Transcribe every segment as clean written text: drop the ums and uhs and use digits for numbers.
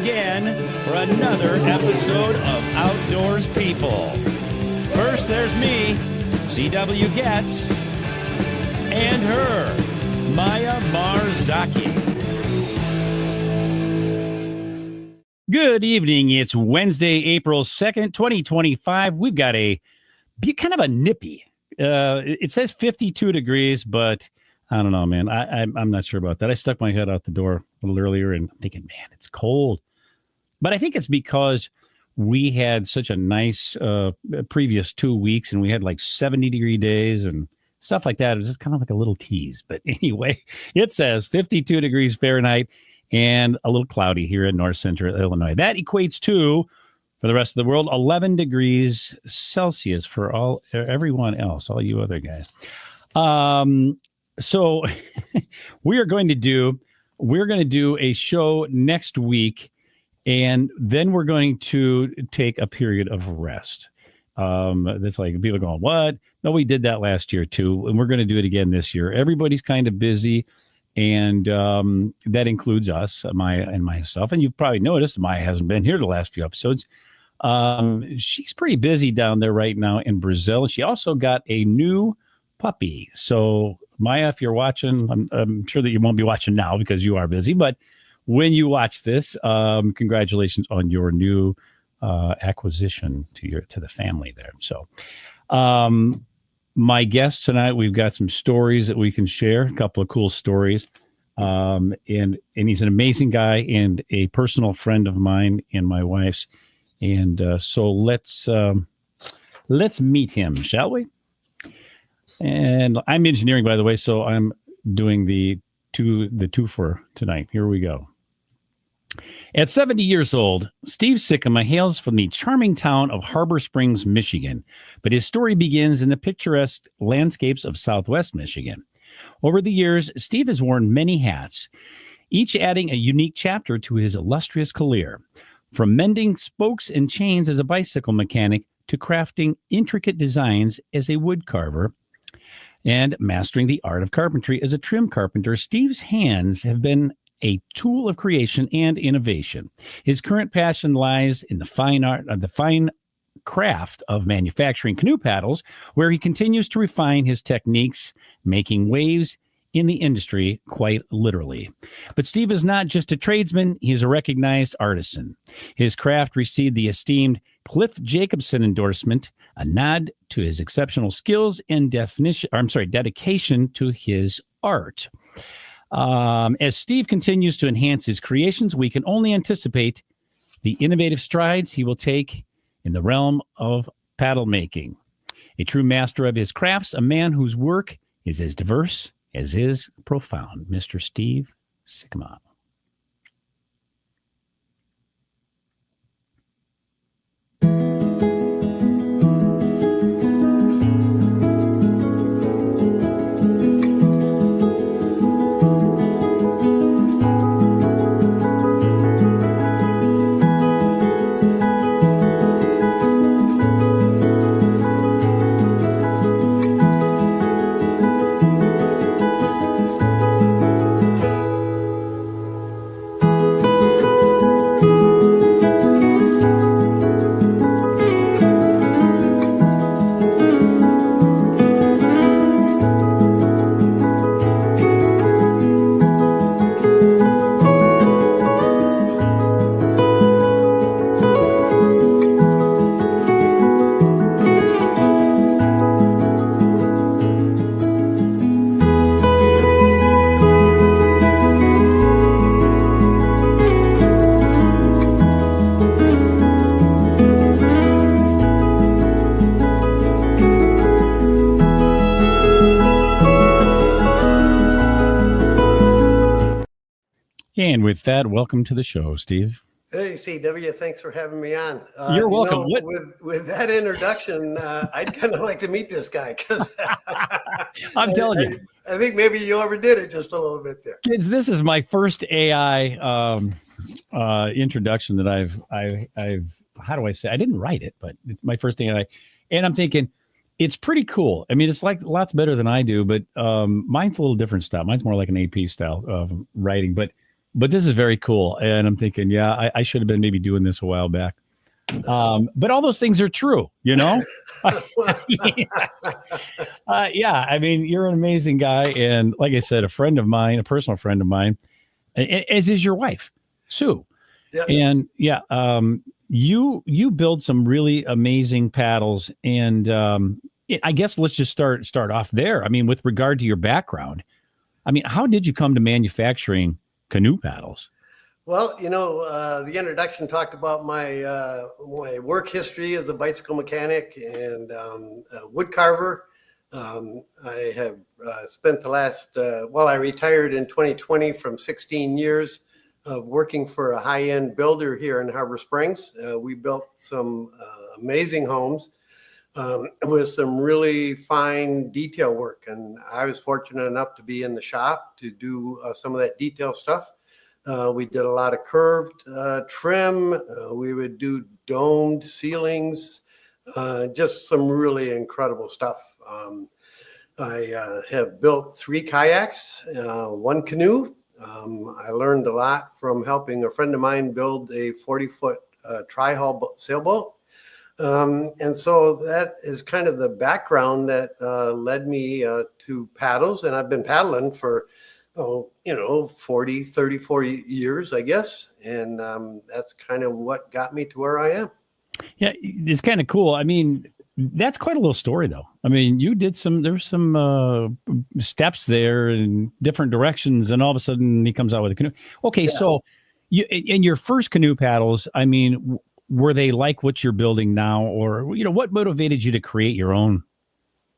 again for another episode of Outdoors People. First, there's me, C.W. Getz, and her, Maya Marzaki. Good evening. It's Wednesday, April 2nd, 2025. We've got a kind of a nippy. It says 52 degrees, but I don't know, man. I'm not sure about that. I stuck my head out the door a little earlier and I'm thinking, man, it's cold. But I think it's because we had such a nice previous 2 weeks and we had like 70-degree days and stuff like that. It was just kind of like a little tease. But anyway, it says 52 degrees Fahrenheit and a little cloudy here in north central Illinois. That equates to, for the rest of the world, 11 degrees Celsius for everyone else, all you other guys. So we're going to do a show next week, and then we're going to take a period of rest. That's like people are going, what? No, we did that last year too, and we're going to do it again this year. Everybody's kind of busy, and that includes us, Maya and myself. And you've probably noticed Maya hasn't been here the last few episodes. She's pretty busy down there right now in Brazil. She also got a new puppy. So Maya, if you're watching, I'm sure that you won't be watching now because you are busy, but when you watch this, congratulations on your new acquisition to the family there. So my guest tonight, we've got some stories that we can share, a couple of cool stories. And he's an amazing guy and a personal friend of mine and my wife's. And so let's meet him, shall we? And I'm engineering, by the way, so I'm doing the two for tonight. Here we go. At 70 years old, Steve Sikkema hails from the charming town of Harbor Springs, Michigan, but his story begins in the picturesque landscapes of Southwest Michigan. Over the years, Steve has worn many hats, each adding a unique chapter to his illustrious career. From mending spokes and chains as a bicycle mechanic to crafting intricate designs as a wood carver and mastering the art of carpentry as a trim carpenter, Steve's hands have been a tool of creation and innovation. His current passion lies in the fine craft of manufacturing canoe paddles, where he continues to refine his techniques, making waves in the industry, quite literally. But Steve is not just a tradesman, he is a recognized artisan. His craft received the esteemed Cliff Jacobson endorsement, a nod to his exceptional skills and dedication to his art. As Steve continues to enhance his creations, we can only anticipate the innovative strides he will take in the realm of paddle making. A true master of his crafts, a man whose work is as diverse as is profound, Mr. Steve Sikkema. And with that, welcome to the show, Steve. Hey, CW, thanks for having me on. You're welcome. With that introduction, I'd kind of like to meet this guy because I'm telling you. I think maybe you overdid it just a little bit there. Kids, this is my first AI introduction that I've how do I say? I didn't write it, but it's my first thing. And I'm thinking, it's pretty cool. I mean, it's like lots better than I do, but mine's a little different style. Mine's more like an AP style of writing. But but this is very cool. And I'm thinking, yeah, I should have been maybe doing this a while back. But all those things are true, you know? Yeah, I mean, you're an amazing guy. And like I said, a friend of mine, a personal friend of mine, as is your wife, Sue. Yeah. And yeah, you build some really amazing paddles. And I guess let's just start off there. I mean, with regard to your background, I mean, how did you come to manufacturing canoe paddles? Well, the introduction talked about my work history as a bicycle mechanic and a wood carver. I have spent the last, I retired in 2020 from 16 years of working for a high-end builder here in Harbor Springs. We built some amazing homes with some really fine detail work. And I was fortunate enough to be in the shop to do some of that detail stuff. We did a lot of curved trim. We would do domed ceilings, just some really incredible stuff. I have built 3 kayaks, 1 canoe. I learned a lot from helping a friend of mine build a 40-foot tri-hull sailboat. And so that is kind of the background that led me to paddles. And I've been paddling for 34 years, I guess. And that's kind of what got me to where I am. Yeah, it's kind of cool. I mean, that's quite a little story, though. I mean, there's some steps there in different directions, and all of a sudden he comes out with a canoe. Okay, yeah. So in your first canoe paddles, I mean, were they like what you're building now, or what motivated you to create your own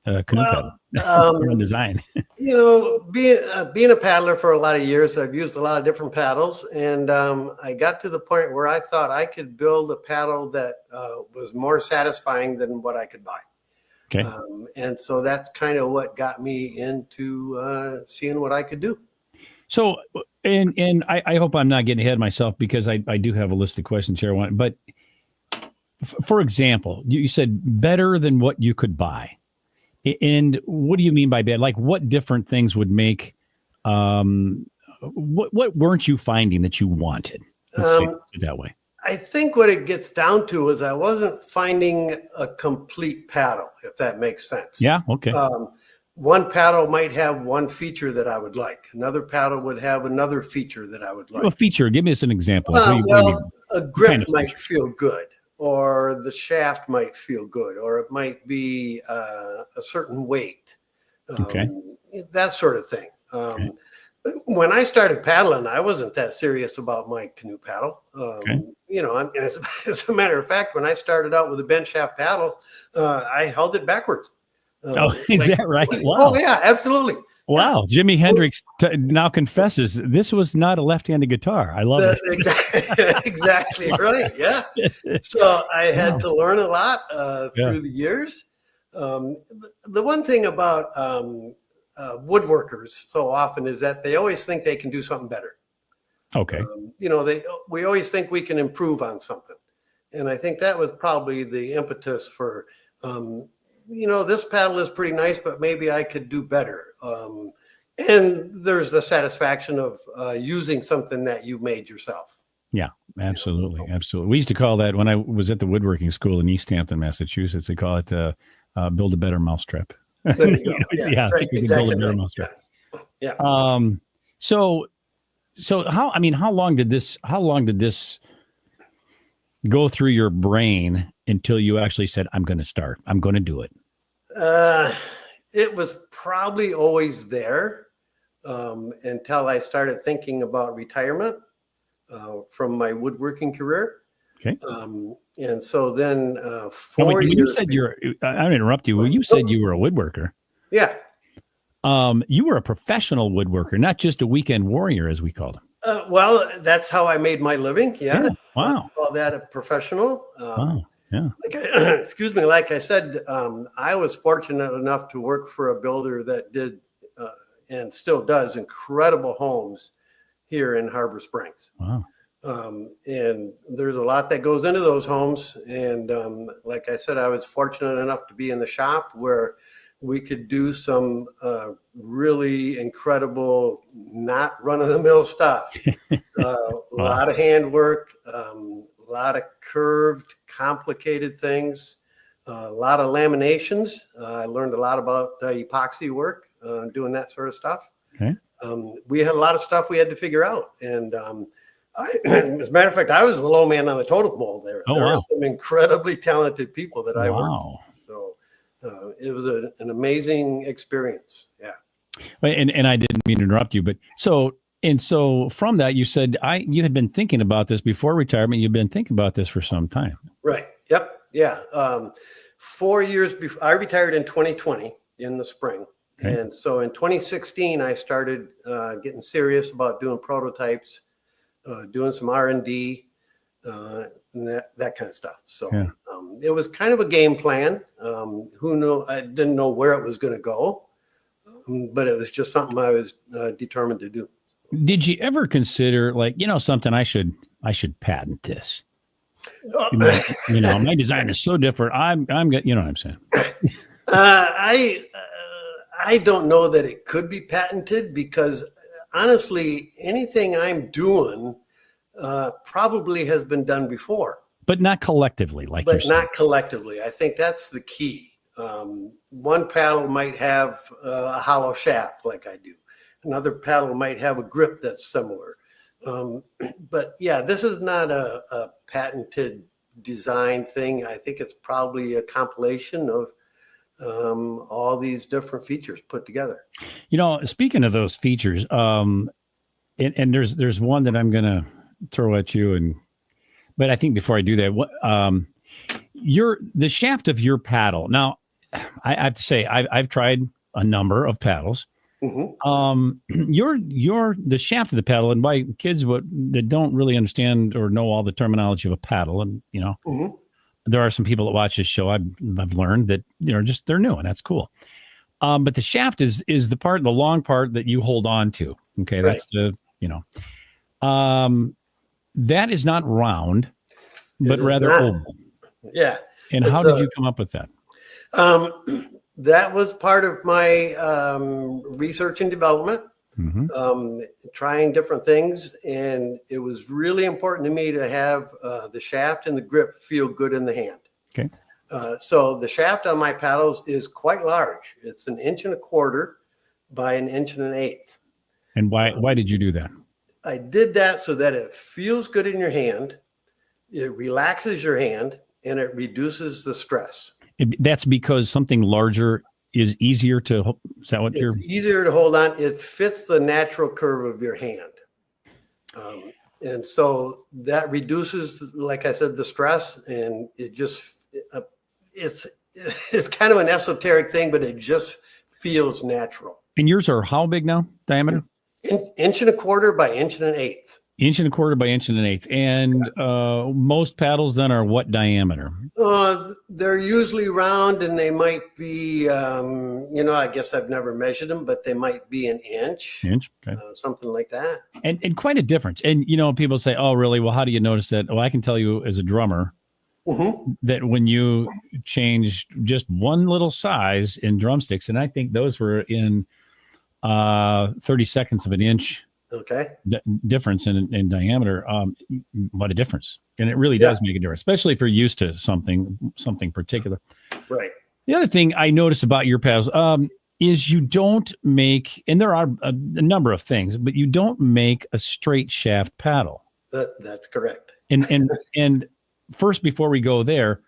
canoe paddle, your own design? Being a paddler for a lot of years, I've used a lot of different paddles, and I got to the point where I thought I could build a paddle that was more satisfying than what I could buy. Okay. And so that's kind of what got me into seeing what I could do. So, and I hope I'm not getting ahead of myself, because I do have a list of questions here. But for example, you said better than what you could buy. And what do you mean by bad? Like, what different things would make, what weren't you finding that you wanted? Let's say it that way. I think what it gets down to is I wasn't finding a complete paddle, if that makes sense. Yeah. Okay. One paddle might have one feature that I would like. Another paddle would have another feature that I would like. A feature. Give me us an example. A grip might feel good, or the shaft might feel good, or it might be a certain weight. Okay. That sort of thing. Okay. When I started paddling, I wasn't that serious about my canoe paddle. Okay. As a matter of fact, when I started out with a bentshaft paddle, I held it backwards. Is that right? Wow. Oh, yeah, absolutely. Wow. Jimi Hendrix now confesses this was not a left-handed guitar. I love it. Exactly right. Yeah. So I had to learn a lot through the years. The one thing about woodworkers so often is that they always think they can do something better. Okay. We always think we can improve on something. And I think that was probably the impetus for, this paddle is pretty nice, but maybe I could do better. And there's the satisfaction of using something that you made yourself. Yeah, absolutely. Absolutely. We used to call that, when I was at the woodworking school in East Hampton, Massachusetts, they call it build a better mousetrap. There you go. Yeah, right. Exactly build a better mousetrap. Yeah. So how long did this go through your brain until you actually said, I'm going to do it? It was probably always there until I started thinking about retirement from my woodworking career. Okay. And so then 4 years. You said I don't interrupt you. Well, you said you were a woodworker. Yeah. You were a professional woodworker, not just a weekend warrior, as we called him. Well, that's how I made my living. Yeah. Wow. I call that a professional. Wow. Yeah. Excuse me. Like I said, I was fortunate enough to work for a builder that did and still does incredible homes here in Harbor Springs. Wow. And there's a lot that goes into those homes. And like I said, I was fortunate enough to be in the shop where we could do some really incredible, not run-of-the-mill stuff. A lot of handwork, a lot of curved, complicated things, a lot of laminations. I learned a lot about epoxy work, doing that sort of stuff. Okay. We had a lot of stuff we had to figure out. And as a matter of fact, I was the low man on the totem pole there. Oh, there wow. are some incredibly talented people that I worked Wow. with. So it was an amazing experience. Yeah. And I didn't mean to interrupt you, but so from that, you said you had been thinking about this before retirement. You've been thinking about this for some time. Right. Yep. Yeah. 4 years before I retired in 2020 in the spring. Okay. And so in 2016, I started getting serious about doing prototypes, doing some R&D, and that kind of stuff. So Yeah. it was kind of a game plan. Who knew? I didn't know where it was going to go, but it was just something I was determined to do. Did you ever consider, like, something, I should patent this? My design is so different. I'm you know what I'm saying? I don't know that it could be patented, because honestly, anything I'm doing probably has been done before. But not collectively, like you're But saying. not collectively. I think that's the key. One paddle might have a hollow shaft like I do. Another paddle might have a grip that's similar. But yeah, this is not a patented design thing. I think it's probably a compilation of all these different features put together. Speaking of those features, and there's one that I'm going to throw at you, but I think before I do that, the shaft of your paddle. Now, I have to say, I've tried a number of paddles. Mm-hmm. The shaft of the paddle, and by kids that don't really understand or know all the terminology of a paddle, and mm-hmm. There are some people that watch this show. I've learned that they're new, and that's cool. But the shaft is the long part that you hold on to. Okay, right. That's that is not round, but rather oval. Yeah. And how did you come up with that? That was part of my research and development, mm-hmm. Trying different things. And it was really important to me to have the shaft and the grip feel good in the hand. Okay. So the shaft on my paddles is quite large. It's 1.25 inches by 1.125 inches. And why did you do that? I did that so that it feels good in your hand, it relaxes your hand, and it reduces the stress. That's because something larger is easier to. Is that what it's easier to hold on? It fits the natural curve of your hand, and so that reduces, like I said, the stress. And it just it's kind of an esoteric thing, but it just feels natural. And yours are how big now? Diameter? 1.25 inches by 1.125 inches. 1.25 by 1.125 inches. And most paddles then are what diameter? They're usually round, and they might be, I guess I've never measured them, but they might be 1 inch. Okay. Something like that. And quite a difference. And, people say, oh, really? Well, how do you notice that? Well, I can tell you as a drummer, mm-hmm. that when you change just one little size in drumsticks, and I think those were in 30 seconds of an inch. Okay. Difference in diameter. What a difference. And it really does make a difference, especially if you're used to something particular. Right. The other thing I notice about your paddles is you don't make, and there are a number of things, but you don't make a straight shaft paddle. That's correct. And first, before we go there,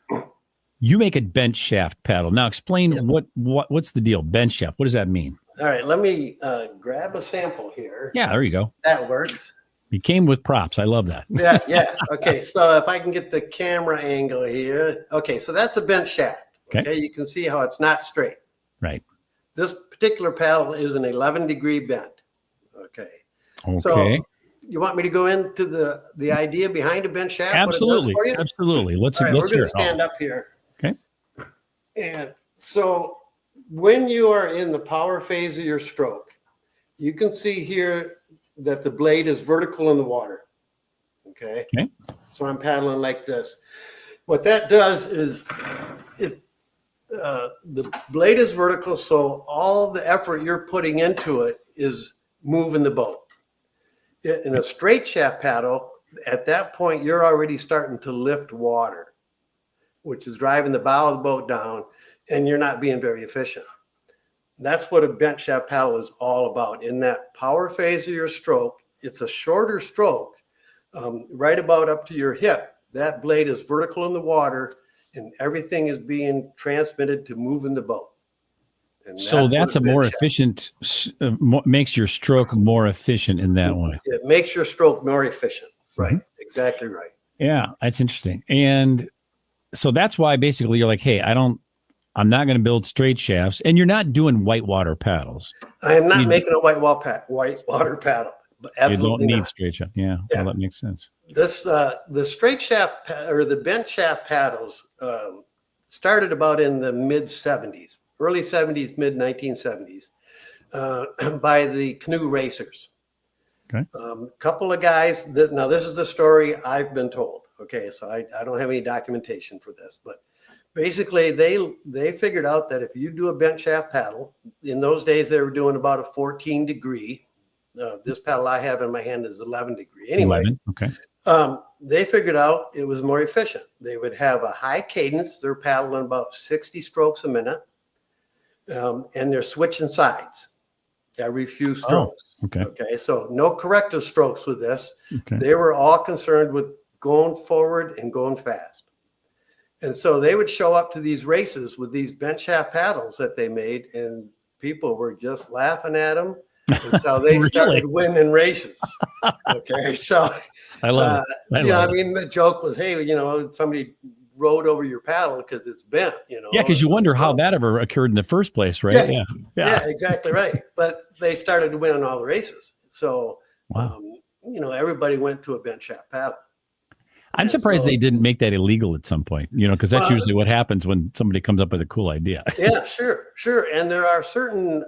you make a bench shaft paddle. Now explain what's the deal? Bench shaft. What does that mean? All right, let me grab a sample here. Yeah, there you go. That works. You came with props. I love that. Yeah. Okay, so if I can get the camera angle here. Okay, so that's a bench shaft. Okay, you can see how it's not straight. Right. This particular paddle is an 11-degree bend. Okay. So you want me to go into the idea behind a bench shaft? Absolutely. Absolutely. Let's we're hear going to it. stand up here. Okay. And so when you are in the power phase of your stroke, you can see here that the blade is vertical in the water. Okay. So I'm paddling like this. What that does is it the blade is vertical, so all the effort you're putting into it is moving the boat. In a straight shaft paddle, at that point, you're already starting to lift water, which is driving the bow of the boat down, and you're not being very efficient. That's what a bent shaft paddle is all about. In that power phase of your stroke, it's a shorter stroke, right about up to your hip. That blade is vertical in the water, and everything is being transmitted to moving the boat. And So that's a more efficient, makes your stroke more efficient in that way. It makes your stroke more efficient. Right. Mm-hmm. Exactly right. Yeah, that's interesting. And so that's why basically you're like, hey, I'm not going to build straight shafts, and you're not doing whitewater paddles. I am not making a whitewater paddle. But absolutely you don't need not. Straight shaft. Yeah, well, that makes sense. The straight shaft or the bent shaft paddles started about in the mid 70s, early 70s, mid 1970s, by the canoe racers. Okay. Couple of guys now this is the story I've been told. Okay, so I don't have any documentation for this, but basically they figured out that if you do a bent shaft paddle, in those days they were doing about a 14 degree. This paddle I have in my hand is 11 degree. Anyway, 11. Okay. They figured out it was more efficient. They would have a high cadence. They're paddling about 60 strokes a minute, and they're switching sides every few strokes. Oh, okay. Okay. So no corrective strokes with this. Okay. They were all concerned with going forward and going fast. And so they would show up to these races with these bent shaft paddles that they made, and people were just laughing at them. So they started winning races. Okay, so I love it. I mean, the joke was, hey, somebody rode over your paddle because it's bent. Yeah, because you wonder how that ever occurred in the first place, right? Yeah, exactly right. But they started winning all the races. So, wow. Everybody went to a bent shaft paddle. I'm surprised they didn't make that illegal at some point, because that's usually what happens when somebody comes up with a cool idea. Yeah, sure. And there are certain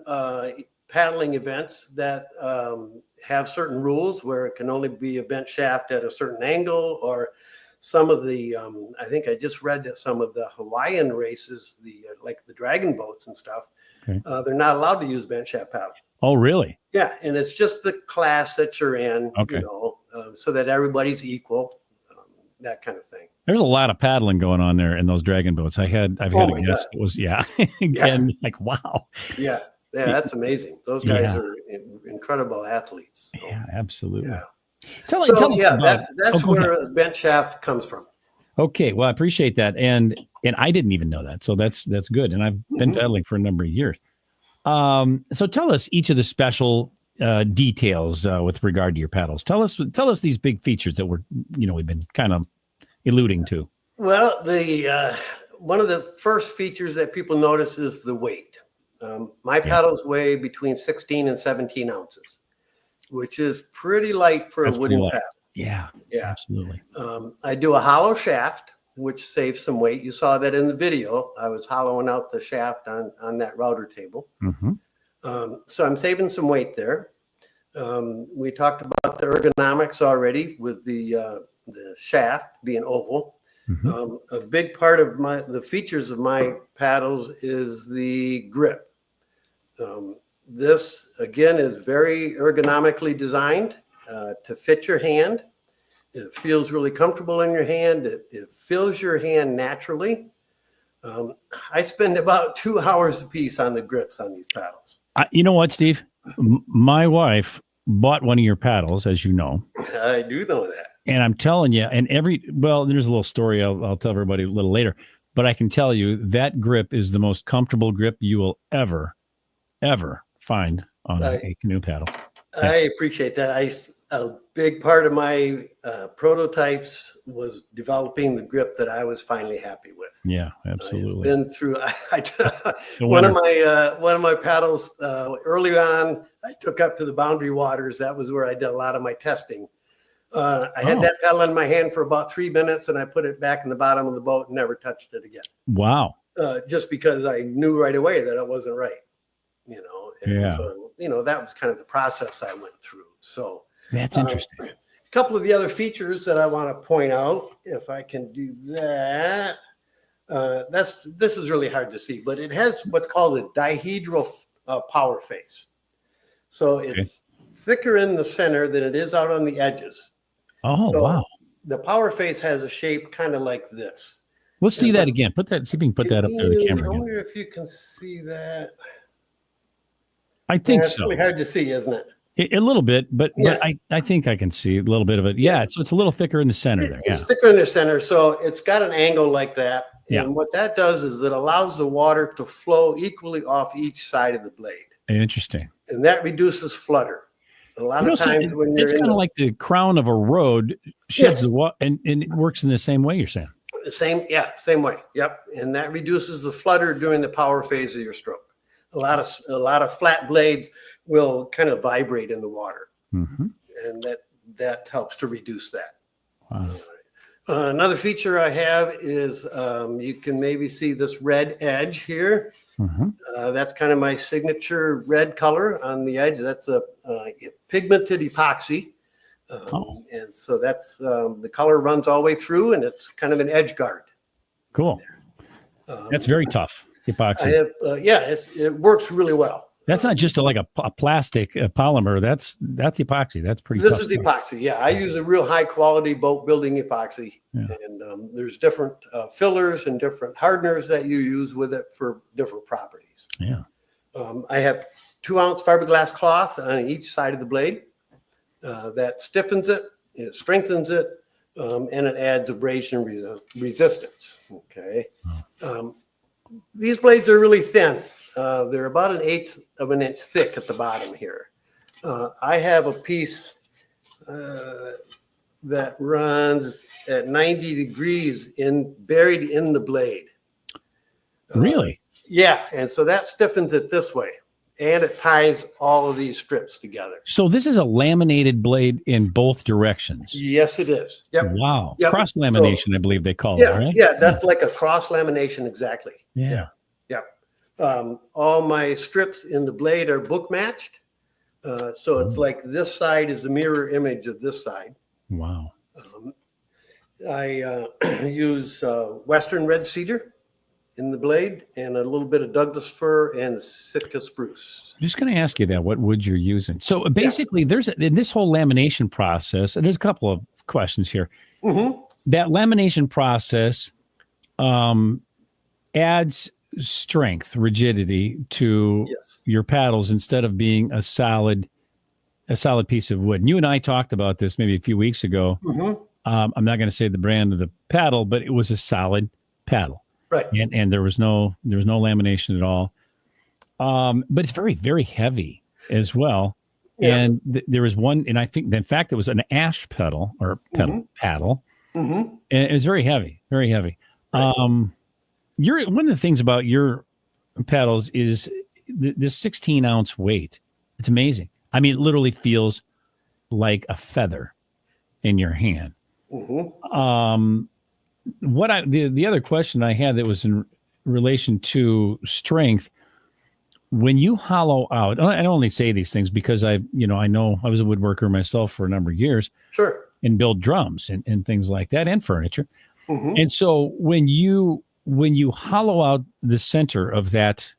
paddling events that have certain rules where it can only be a bent shaft at a certain angle, or some of the I think I just read that some of the Hawaiian races, like the dragon boats and stuff, okay, they're not allowed to use bent shaft paddle. Oh, really? Yeah, and it's just the class that you're in, okay, so that everybody's equal, that kind of thing. There's a lot of paddling going on there in those dragon boats. I've had a guess. It was again, like wow. Yeah, that's amazing. Those guys are incredible athletes. So. Yeah, absolutely. Yeah. Tell us that's where the bent shaft comes from. Okay, well, I appreciate that, and I didn't even know that, so that's good. And I've been paddling for a number of years. So tell us each of the special details with regard to your paddles. Tell us these big features that we've been kind of alluding to. Well, the one of the first features that people notice is the weight. My paddles weigh between 16 and 17 ounces, which is pretty light for a wooden paddle. Yeah, absolutely. I do a hollow shaft, which saves some weight. You saw that in the video. I was hollowing out the shaft on that router table. Mm-hmm. So I'm saving some weight there. We talked about the ergonomics already with the shaft being oval. Mm-hmm. A big part of the features of my paddles is the grip. This again is very ergonomically designed to fit your hand. It feels really comfortable in your hand. It fills your hand naturally. I spend about 2 hours a piece on the grips on these paddles. You know what, Steve? My wife bought one of your paddles, as you know. I do know that. And I'm telling you, there's a little story I'll tell everybody a little later, but I can tell you that grip is the most comfortable grip you will ever find on a canoe paddle. I appreciate that. A big part of my prototypes was developing the grip that I was finally happy with. Yeah, absolutely. It's been through. One of my paddles early on, I took up to the Boundary Waters. That was where I did a lot of my testing. I had that paddle in my hand for about 3 minutes, and I put it back in the bottom of the boat and never touched it again. Wow! Just because I knew right away that it wasn't right. So, that was kind of the process I went through. So. That's interesting. A couple of the other features that I want to point out, if I can do that. This is really hard to see, but it has what's called a dihedral power face. So it's thicker in the center than it is out on the edges. Oh, so wow. The power face has a shape kind of like this. Let's see that again. See if you can put that up there, the camera. I Again. wonder if you can see that. I think It's so. really hard to see, isn't it? A little bit, but I think I can see a little bit of it. Yeah, so it's a little thicker in the center there. It's thicker in the center, so it's got an angle like that. Yeah. And what that does is it allows the water to flow equally off each side of the blade. Interesting. And that reduces flutter. A lot of times when you're it's kind of like the crown of a road sheds the water, and it works in the same way, you're saying? Same way. Yep. And that reduces the flutter during the power phase of your stroke. A lot of flat blades will kind of vibrate in the water, and that helps to reduce that. Wow. Another feature I have is you can maybe see this red edge here. That's kind of my signature red color on the edge. That's a pigmented epoxy. And so that's the color runs all the way through, and it's kind of an edge guard. Cool. That's very tough, epoxy. It works really well. That's not just a plastic polymer. That's epoxy. That's pretty This tough. is epoxy. Yeah, I use a real high quality boat building epoxy. And there's different fillers and different hardeners that you use with it for different properties. Yeah. I have 2-ounce fiberglass cloth on each side of the blade. That stiffens it, it strengthens it, and it adds abrasion resistance. Okay. These blades are really thin. They're about 1/8 of an inch thick at the bottom here. I have a piece that runs at 90 degrees buried in the blade. Really? Yeah, and so that stiffens it this way, and it ties all of these strips together. So this is a laminated blade in both directions. Yes, it is. Yep. Wow. Yep. Cross lamination, I believe they call it, right? Yeah, that's like a cross lamination, exactly. Yeah. All my strips in the blade are book matched. So it's like this side is a mirror image of this side. Wow. I use Western red cedar in the blade and a little bit of Douglas fir and Sitka spruce. I'm just going to ask you that, what wood you're using. So basically, in this whole lamination process, and there's a couple of questions here. That lamination process adds strength, rigidity to your paddles instead of being a solid piece of wood. And you and I talked about this maybe a few weeks ago. I'm not going to say the brand of the paddle, but it was a solid paddle. Right. And there was no lamination at all. But it's very, very heavy as well. Yeah. And there was one, and I think, in fact, it was an ash paddle. And it was very heavy, very heavy. Right. One of the things about your paddles is this 16-ounce weight. It's amazing. I mean, it literally feels like a feather in your hand. The other question I had that was in relation to strength, when you hollow out, I only say these things because I know I was a woodworker myself for a number of years. Sure. And build drums and things like that and furniture. And so when you hollow out the center of that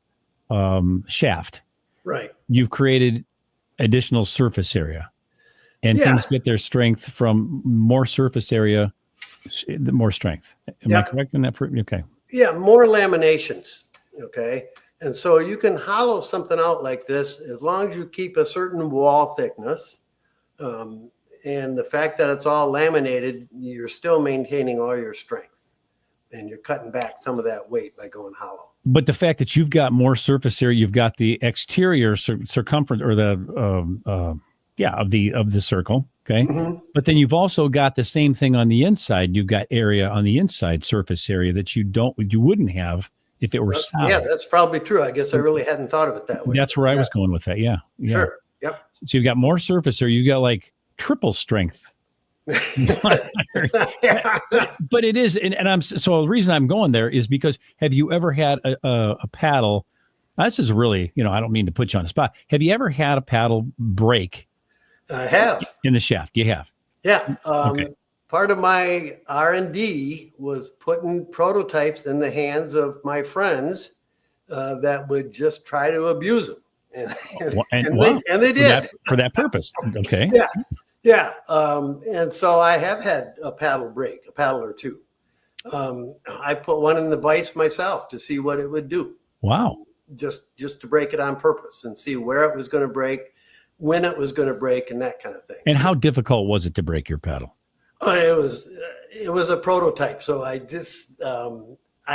shaft, right, you've created additional surface area, and things get their strength from more surface area, more strength. Am I correct in that? Okay. Yeah, more laminations. Okay. And so you can hollow something out like this as long as you keep a certain wall thickness. And the fact that it's all laminated, you're still maintaining all your strength. And you're cutting back some of that weight by going hollow. But the fact that you've got more surface area, you've got the exterior circumference or the of the circle, okay. But then you've also got the same thing on the inside. You've got area on the inside, surface area that you wouldn't have if it were solid. Yeah, that's probably true. I guess I really hadn't thought of it that way. That's where I was going with that. Yeah. Sure. Yep. So you've got more surface area. You got like triple strength. But it is, so the reason I'm going there is because have you ever had a paddle? This is really, I don't mean to put you on the spot. Have you ever had a paddle break? I have. In the shaft? You have? Yeah. Okay. part of my R&D was putting prototypes in the hands of my friends that would just try to abuse them. And they did. For that purpose. Okay. Yeah. Yeah. And so I have had a paddle break, a paddle or two. I put one in the vise myself to see what it would do. Wow. Just to break it on purpose and see where it was going to break, when it was going to break, and that kind of thing. And how difficult was it to break your paddle? It was a prototype, so I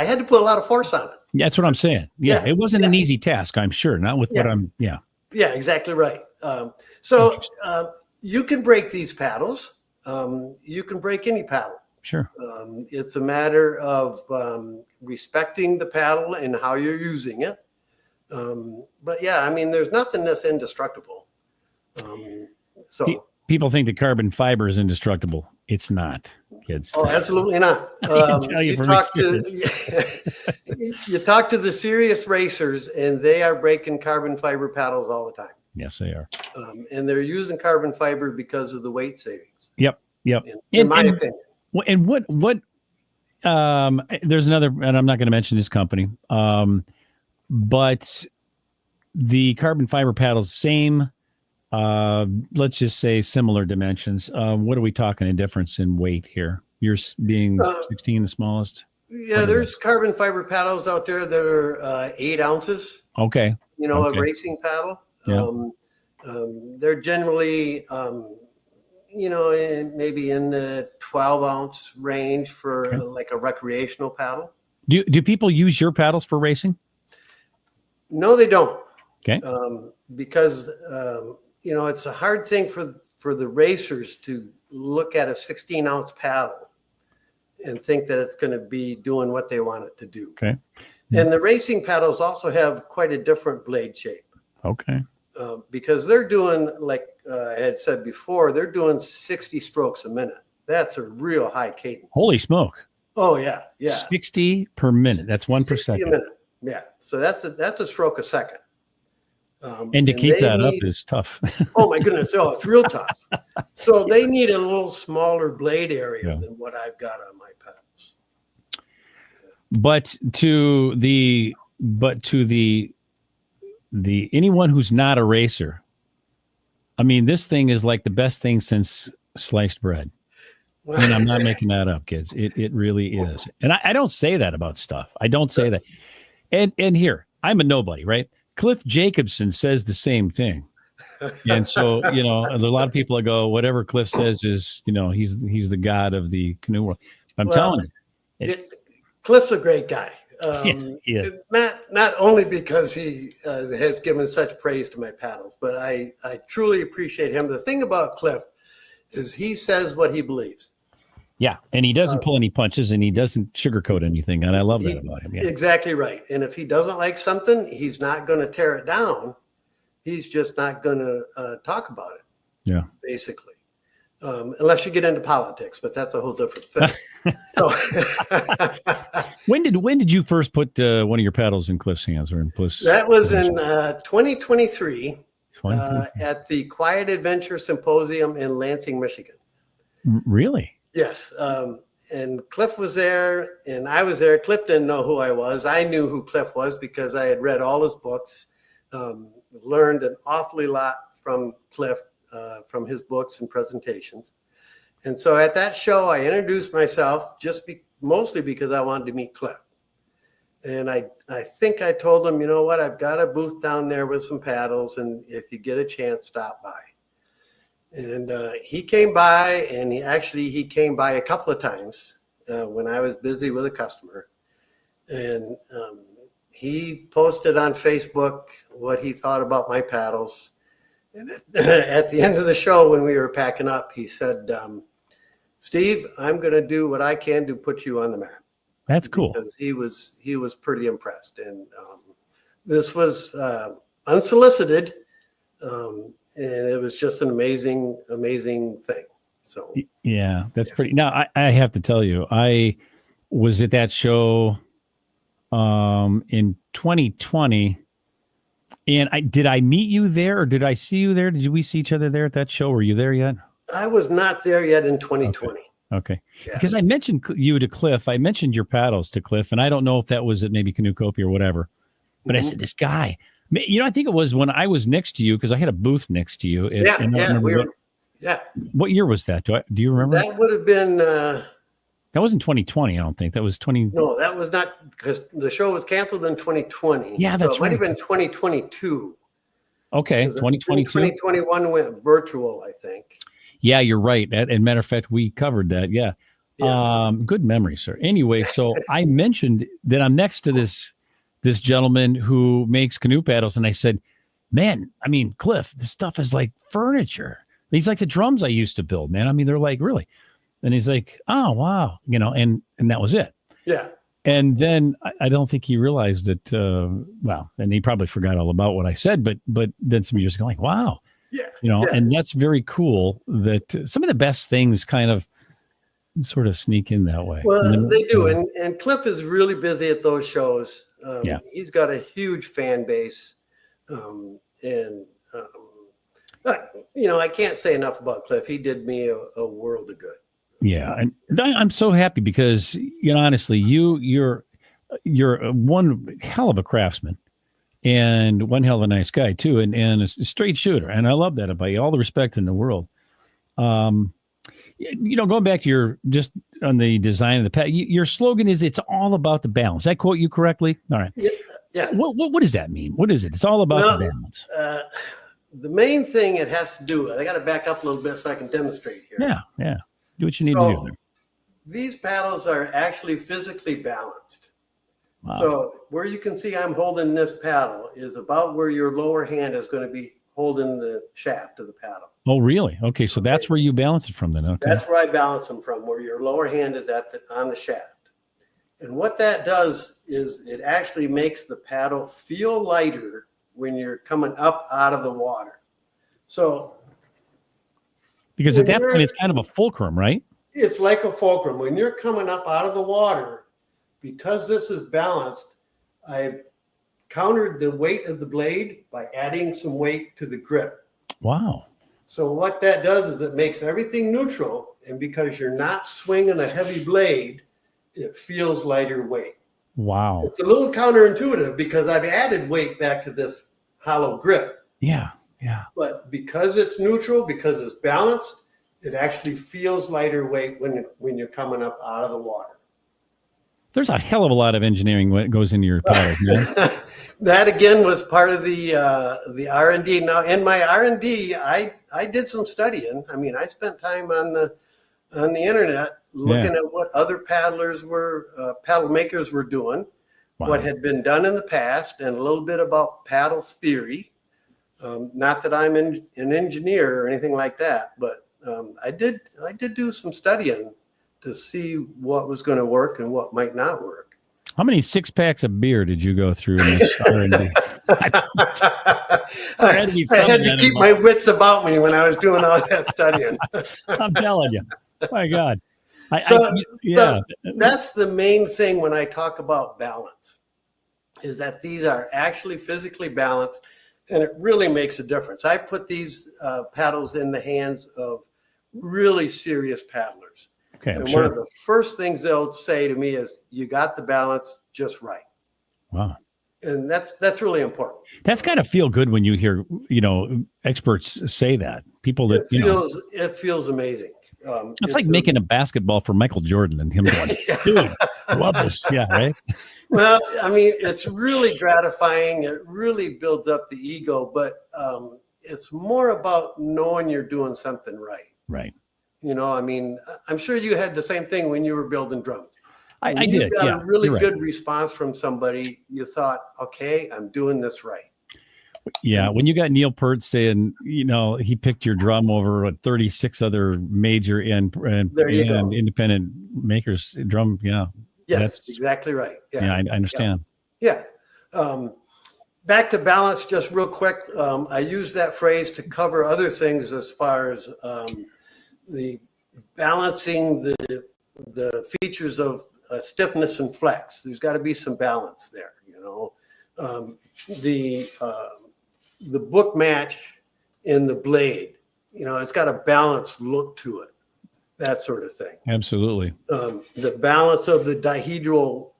had to put a lot of force on it. Yeah, that's what I'm saying. Yeah, it wasn't an easy task, I'm sure. Not with what I'm. Yeah. Yeah, exactly right. So you can break these paddles. You can break any paddle. Sure. It's a matter of respecting the paddle and how you're using it. But yeah, I mean, there's nothing that's indestructible. People think the carbon fiber is indestructible. It's not, kids. Oh, absolutely not. I can tell you from experience. You talk to the serious racers, and they are breaking carbon fiber paddles all the time. Yes, they are. And they're using carbon fiber because of the weight savings. Yep. In my opinion. And what? There's another, and I'm not going to mention this company, but the carbon fiber paddles, same. Let's just say similar dimensions. What are we talking a difference in weight here? Yours being 16, the smallest. Yeah, there's carbon fiber paddles out there that are 8 ounces. Okay. A racing paddle. Yeah. They're generally, maybe in the 12-ounce range for like a recreational paddle. Do people use your paddles for racing? No, they don't. Okay. Because it's a hard thing for the racers to look at a 16-ounce paddle and think that it's going to be doing what they want it to do. Okay. And the racing paddles also have quite a different blade shape. Okay. Because they're doing, like I had said before, they're doing 60 strokes a minute. That's a real high cadence. Holy smoke. Oh, yeah. 60 per minute. That's 1 per second. A minute. Yeah. So that's a stroke a second. And to keep that up is tough. Oh, my goodness. Oh, it's real tough. So they need a little smaller blade area than what I've got on my paddles. But to the anyone who's not a racer, I mean, this thing is like the best thing since sliced bread. And I'm not making that up, kids. It really is. And I don't say that about stuff. I don't say that. And here, I'm a nobody, right? Cliff Jacobson says the same thing. And so, a lot of people that go, whatever Cliff says is, he's the god of the canoe world. I'm telling you. Cliff's a great guy. Yeah. Not only because he has given such praise to my paddles, but I truly appreciate him. The thing about Cliff is he says what he believes. Yeah, and he doesn't pull any punches, and he doesn't sugarcoat anything, and I love that about him. Yeah. Exactly right. And if he doesn't like something, he's not going to tear it down. He's just not going to talk about it. Yeah, basically, unless you get into politics, but that's a whole different thing. When did you first put one of your paddles in Cliff's hands or in Cliff's? That was in 2023 at the Quiet Adventure Symposium in Lansing, Michigan. Really? Yes. And Cliff was there and I was there. Cliff didn't know who I was. I knew who Cliff was because I had read all his books, learned an awfully lot from Cliff, from his books and presentations. And so at that show, I introduced myself mostly because I wanted to meet Cliff. And I think I told him, you know what, I've got a booth down there with some paddles, and if you get a chance, stop by. And he came by, and he came by a couple of times when I was busy with a customer. And he posted on Facebook what he thought about my paddles. And at the end of the show, when we were packing up, he said, Steve, I'm going to do what I can to put you on the map. That's cool. Because he was pretty impressed. And this was unsolicited. And it was just an amazing thing. So yeah, that's pretty. Now I have to tell you, I was at that show in 2020, and did I meet you there, or did I see you there? Did we see each other there at that show? Were you there yet? I was not there yet in 2020. Okay. Yeah. Because I mentioned you to Cliff. I mentioned your paddles to Cliff, and I don't know if that was at maybe Canoecopia or whatever. But I said, this guy, I think it was when I was next to you because I had a booth next to you. Yeah, And I yeah, remember we were. Yeah, what year was that? Do you remember? that would have been. That wasn't 2020. I don't think that was 20. No, that was not, because the show was canceled in 2020. Yeah, so that's it might right. have been 2022. Okay, 2022. 2021 went virtual, I think. Yeah, you're right. And matter of fact, we covered that. Yeah. Good memory, sir. Anyway, so I mentioned that I'm next to this gentleman who makes canoe paddles, and I said, "Man, I mean, Cliff, this stuff is like furniture. These like the drums I used to build, man. I mean, they're like really." And he's like, "Oh, wow," and that was it. Yeah. And then I don't think he realized that. And he probably forgot all about what I said. But then some years ago, like, wow, Yeah. and that's very cool. That some of the best things kind of sort of sneak in that way. Well, they do, and Cliff is really busy at those shows. He's got a huge fan base, I can't say enough about Cliff. He did me a world of good. Yeah, and I'm so happy because honestly, you're one hell of a craftsman and one hell of a nice guy too, and a straight shooter, and I love that about you. All the respect in the world. Going back to your just on the design of the pad, your slogan is "It's all about the balance." Did I quote you correctly? All right. Yeah. What does that mean? What is it? It's all about the balance. The main thing it has to do. I got to back up a little bit so I can demonstrate here. Yeah. Do what you need to do there. These paddles are actually physically balanced. Wow. So where you can see I'm holding this paddle is about where your lower hand is going to be holding the shaft of the paddle. Oh, really? Okay, so that's where you balance it from then. Okay. That's where I balance them from, where your lower hand is on the shaft. And what that does is it actually makes the paddle feel lighter when you're coming up out of the water. So because at that point, it's kind of a fulcrum, right? It's like a fulcrum. When you're coming up out of the water, because this is balanced, I've countered the weight of the blade by adding some weight to the grip. Wow. So what that does is it makes everything neutral, and because you're not swinging a heavy blade, it feels lighter weight. Wow. It's a little counterintuitive because I've added weight back to this hollow grip. Yeah. But because it's neutral, because it's balanced, it actually feels lighter weight when you're coming up out of the water. There's a hell of a lot of engineering what goes into your paddles, man. That again was part of the R&D. Now in my R&D, I did some studying. I mean, I spent time on the internet looking at what other paddle makers were doing, what had been done in the past, and a little bit about paddle theory. Not that I'm an engineer or anything like that, but I did do some studying to see what was going to work and what might not work. How many 6-packs of beer did you go through in this R&D? I had to keep my wits about me when I was doing all that studying. I'm telling you. My God. So that's the main thing when I talk about balance, is that these are actually physically balanced, and it really makes a difference. I put these paddles in the hands of really serious paddlers. Okay, and one of the first things they'll say to me is, "You got the balance just right." Wow. And that's really important. That's got to feel good when you hear, experts say that. People that it feels amazing. It's like making a basketball for Michael Jordan and him going, "Dude, I love this." Yeah, right. Well, I mean, it's really gratifying. It really builds up the ego, but it's more about knowing you're doing something right. Right. I mean, I'm sure you had the same thing when you were building drums. I did. You got a really good response from somebody. You thought, okay, I'm doing this right. Yeah. When you got Neil Peart saying, he picked your drum over 36 other major and independent makers drum. Yeah. Yes, that's exactly right. Yeah, I understand. Yeah. Back to balance, just real quick. I use that phrase to cover other things as far as the balancing the features of stiffness and flex. There's got to be some balance there. The book match in the blade. It's got a balanced look to it. that sort of thing. Absolutely. The balance of the dihedral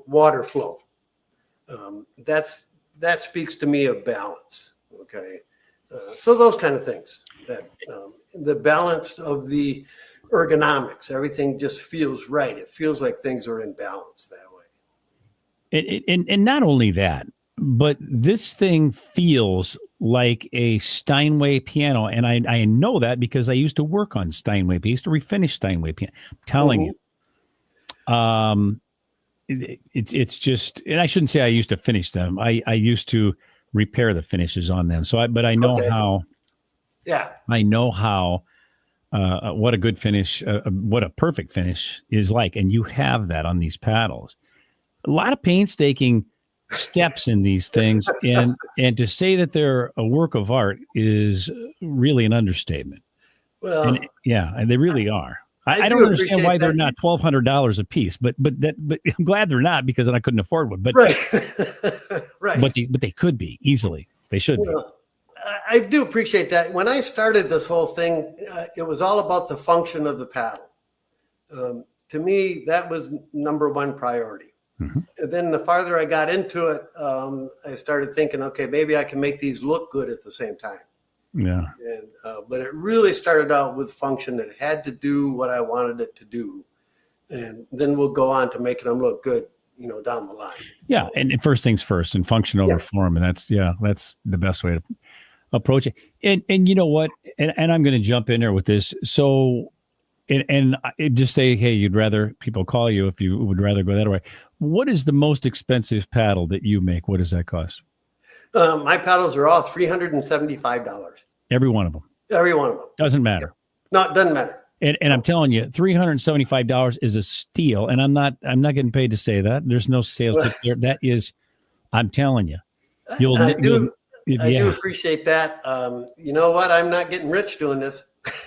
water flow. That speaks to me of balance. Okay. So those kind of things, that the balance of the ergonomics, everything just feels right. It feels like things are in balance that way. And not only that, but this thing feels like a Steinway piano. And I know that because I used to work on Steinway. I used to refinish Steinway piano. I'm telling you. It's just, and I shouldn't say I used to finish them. I used to repair the finishes on them. But I know how. Yeah. I know how. What a good finish, what a perfect finish is like, and you have that on these paddles. A lot of painstaking steps in these things, and to say that they're a work of art is really an understatement. Well, and they really are. I do don't understand why appreciate they're that. not $1,200 a piece, but I'm glad they're not, because then I couldn't afford one. But right, right. but they could be easily. They should be. Well, I do appreciate that. When I started this whole thing, it was all about the function of the paddle. To me, that was number one priority. And then the farther I got into it, I started thinking, okay, maybe I can make these look good at the same time. Yeah. And but it really started out with function. That it had to do what I wanted it to do, and then we'll go on to making them look good, down the line. Yeah, and first things first, and function over form, and that's the best way to approach it. And you know what? And I'm going to jump in there with this. So, and I just say, hey, you'd rather people call you if you would rather go that way. What is the most expensive paddle that you make? What does that cost? My paddles are all $375. Every one of them. Every one of them. Doesn't matter. No, it doesn't matter. And I'm telling you, $375 is a steal. And I'm not getting paid to say that. There's no sales pitch there. That is, I'm telling you, I do appreciate that. You know what? I'm not getting rich doing this.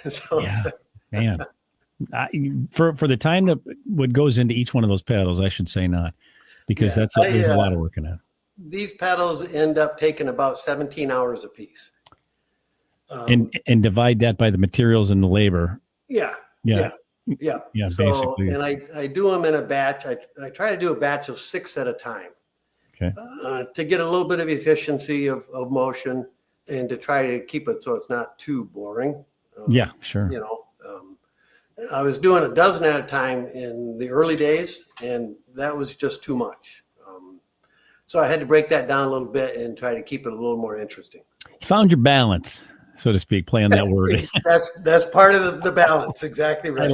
So. Yeah, man. For the time that what goes into each one of those paddles, I should say not, because there's a lot of work in it. These paddles end up taking about 17 hours a piece. And divide that by the materials and the labor. Yeah. So, basically. And I do them in a batch. I try to do a batch of 6 at a time. Okay. To get a little bit of efficiency of motion, and to try to keep it so it's not too boring. Yeah, sure. I was doing a dozen at a time in the early days, and that was just too much. So I had to break that down a little bit and try to keep it a little more interesting. You found your balance, so to speak, playing that word. That's part of the balance. Exactly right.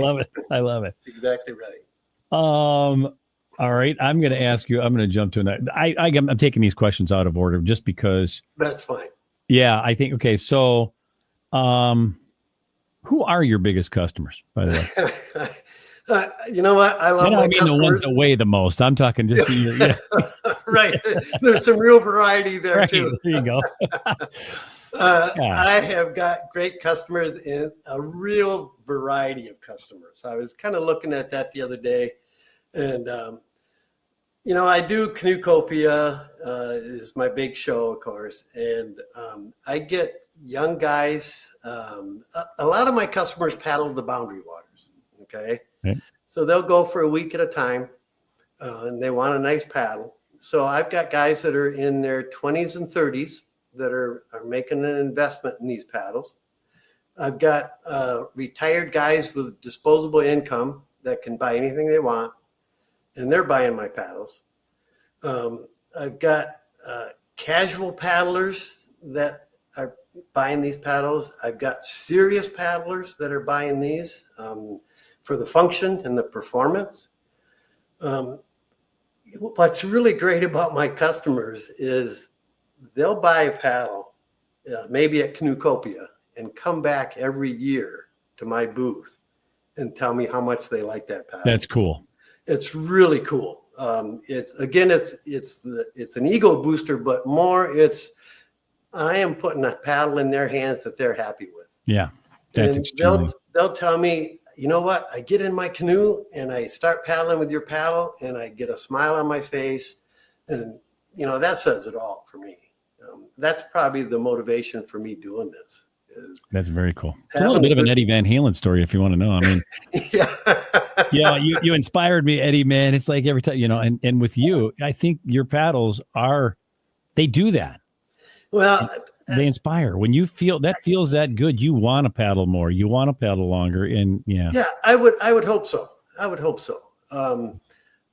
I love it. Exactly right. All right. I'm going to ask you, I'm going to jump to another. I'm taking these questions out of order just because. That's fine. Yeah, I think, okay. So, who are your biggest customers, by the way? You know what? I love my customers. The ones that weigh the most. I'm talking just right. There's some real variety there too. There you go. I have got great customers and a real variety of customers. I was kind of looking at that the other day, and I do Canoecopia is my big show, of course, and I get young guys. A lot of my customers paddle the boundary waters. Okay. Okay. So they'll go for a week at a time, and they want a nice paddle. So I've got guys that are in their 20s and 30s that are making an investment in these paddles. I've got retired guys with disposable income that can buy anything they want, and they're buying my paddles. I've got casual paddlers that are buying these paddles. I've got serious paddlers that are buying these for the function and the performance. What's really great about my customers is they'll buy a paddle, maybe at Canoecopia, and come back every year to my booth and tell me how much they like that paddle. That's cool. It's really cool. It's an ego booster, but more I am putting a paddle in their hands that they're happy with. Yeah, that's extremely. They'll tell me, you know what? I get in my canoe and I start paddling with your paddle, and I get a smile on my face, and that says it all for me. That's probably the motivation for me doing this. That's very cool. It's a little bit of an Eddie Van Halen story, if you want to know. I mean, yeah, you inspired me, Eddie, man. It's like every time, and with you, I think your paddles they do that. Well, they inspire. When you feels that good, you want to paddle more. You want to paddle longer. And yeah, I would hope so. I would hope so.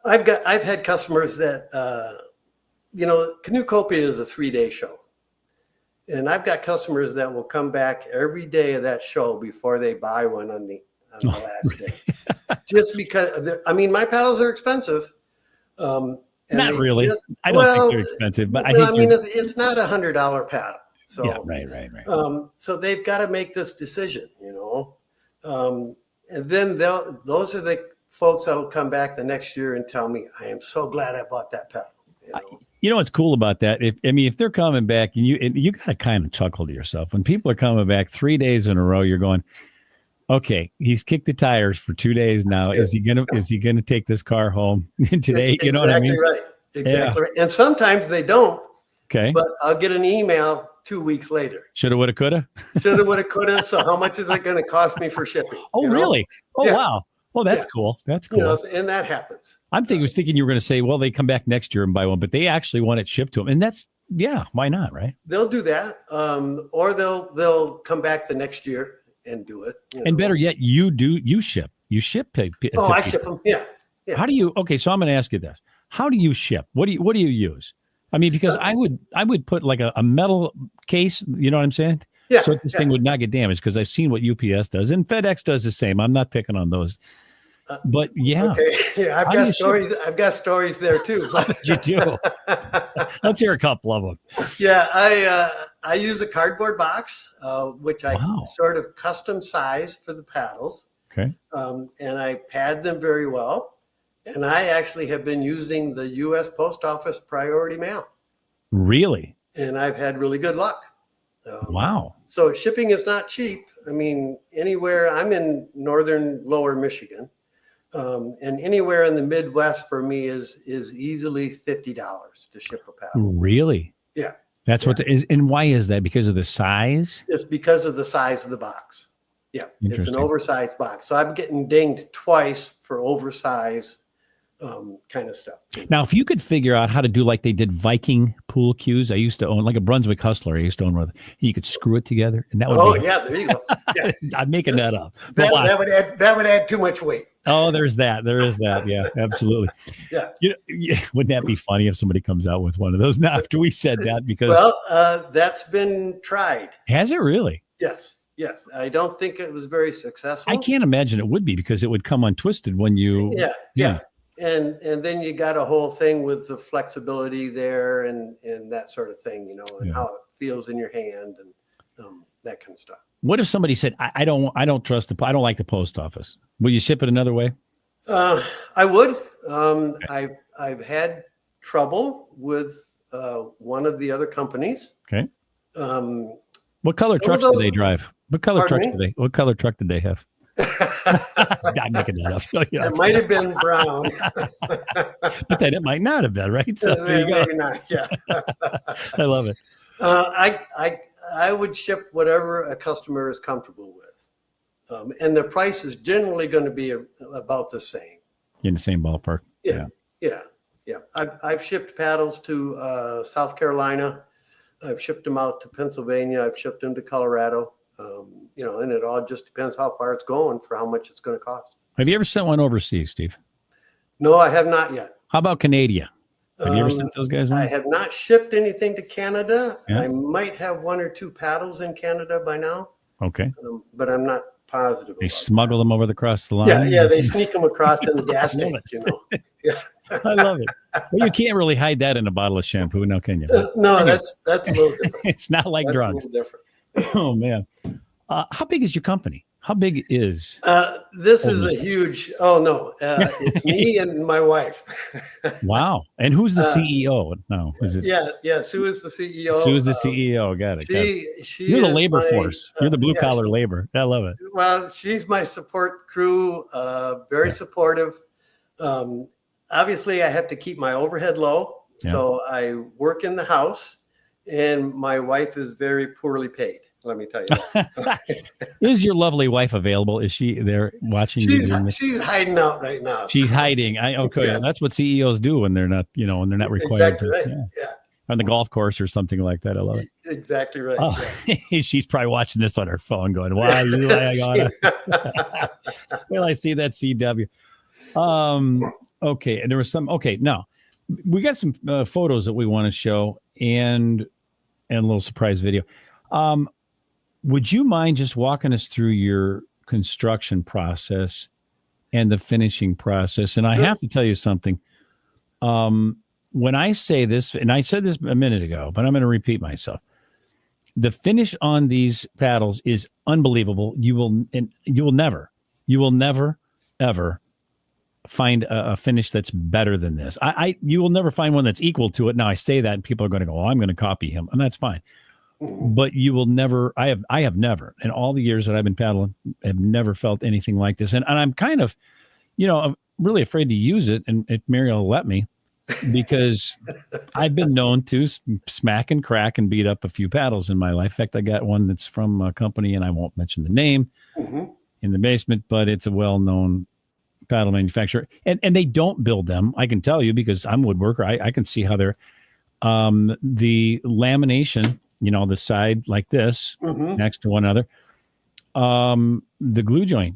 I've had customers that, Canoe Copia is a 3-day show. And I've got customers that will come back every day of that show before they buy one on the last day. Just because, my paddles are expensive. Not really. I don't think they're expensive, but it's not $100 paddle. So yeah, right. So they've got to make this decision, and then those are the folks that'll come back the next year and tell me, I am so glad I bought that paddle. You know what's cool about that? If they're coming back, and you got to kind of chuckle to yourself when people are coming back 3 days in a row. You're going, okay, he's kicked the tires for 2 days now. Is he gonna take this car home today? You know what I mean? Right. Exactly right. And sometimes they don't. Okay. But I'll get an email 2 weeks later. Shoulda, woulda, coulda. Shoulda, woulda, coulda. So how much is it going to cost me for shipping? Oh, really? Oh, yeah. Wow. Well, that's cool. That's cool. And that happens. I was thinking you were going to say, well, they come back next year and buy one, but they actually want it shipped to them. And that's, why not, right? They'll do that. Or they'll come back the next year and do it. And better yet, you ship. You ship. I ship them. Yeah. How do you, so I'm going to ask you this. How do you ship? What do you use? Because I would put like a metal case, you know what I'm saying? Yeah. So this thing would not get damaged, because I've seen what UPS does, and FedEx does the same. I'm not picking on those. But yeah. Okay. Yeah, I've got stories. I've got stories there too. You do. Let's hear a couple of them. Yeah, I use a cardboard box, which I sort of custom size for the paddles. Okay. And I pad them very well. And I actually have been using the U.S. Post Office priority mail. Really? And I've had really good luck. Wow. So shipping is not cheap. Anywhere, I'm in northern lower Michigan. And anywhere in the Midwest for me is easily $50 to ship a paddle. Really? Yeah. That's what is. And why is that? Because of the size? It's because of the size of the box. Yeah. It's an oversized box. So I'm getting dinged twice for oversized kind of stuff. Now, if you could figure out how to do like they did Viking pool cues, I used to own like a Brunswick Hustler. I used to own one. You could screw it together, and that would. There you go. Yeah. I'm making that up. That would add too much weight. Oh, there is that. Yeah, absolutely. Yeah. Wouldn't that be funny if somebody comes out with one of those now after we said that? Because that's been tried. Has it really? Yes. I don't think it was very successful. I can't imagine it would be, because it would come untwisted when you. Yeah. And then you got a whole thing with the flexibility there and that sort of thing, and how it feels in your hand and that kind of stuff. What if somebody said, I don't like the post office? Will you ship it another way? I would. I've had trouble with one of the other companies. Okay. What color trucks do they drive? What color truck did they have? I'm making that up. It might have been brown, but then it might not have been, right? So there you go. Maybe not. Yeah, I love it. I would ship whatever a customer is comfortable with, and the price is generally going to be about the same. In the same ballpark. Yeah. I've shipped paddles to South Carolina. I've shipped them out to Pennsylvania. I've shipped them to Colorado. And it all just depends how far it's going for how much it's going to cost. Have you ever sent one overseas, Steve? No, I have not yet. How about Canada? Have you ever sent those guys one? I have not shipped anything to Canada. Yeah. I might have 1 or 2 paddles in Canada by now. Okay. But I'm not positive. They smuggle them over across the line? Yeah, they sneak them across in the gas tank, Yeah. I love it. Well, you can't really hide that in a bottle of shampoo, now can you? No, that's a little different. It's not like drugs. A little different. Oh, man. How big is your company? How big is? This is a huge. Oh no, it's me and my wife. Wow! And who's the CEO? No, is it? Yeah. Sue is the CEO. Sue is the CEO. Got it. You're the labor force. You're the blue collar labor. I love it. Well, she's my support crew. Very supportive. Obviously, I have to keep my overhead low, so I work in the house. and my wife is very poorly paid. Let me tell you that. Is your lovely wife available? Is she there watching you doing this? She's hiding out right now. She's hiding. Okay, Yes. that's what CEOs do when they're not, when they're not required Exactly to. right. Yeah. Yeah. On the golf course or something like that. I love it. Exactly right. Oh, Yeah. she's probably watching this on her phone, going, "Why you? I gotta." Well, I see that CW. Okay, and there was some. Okay, now we got some photos that we want to show and a little surprise video. Would you mind just walking us through your construction process and the finishing process? And I have to tell you something. When I say this, and I said this a minute ago, but I'm going to repeat myself. The finish on these paddles is unbelievable. You will never, ever find a finish that's better than this. You will never find one that's equal to it. Now I say that and people are going to go, "Oh, I'm going to copy him," and that's fine. But you will never. I have never, in all the years that I've been paddling, have never felt anything like this. And I'm kind of, I'm really afraid to use it. And if Mary will let me, because I've been known to smack and crack and beat up a few paddles in my life. In fact, I got one that's from a company, and I won't mention the name, in the basement, but it's a well-known paddle manufacturer. And they don't build them. I can tell you because I'm a woodworker. I can see how they're the lamination, the side like this next to one another. The glue joint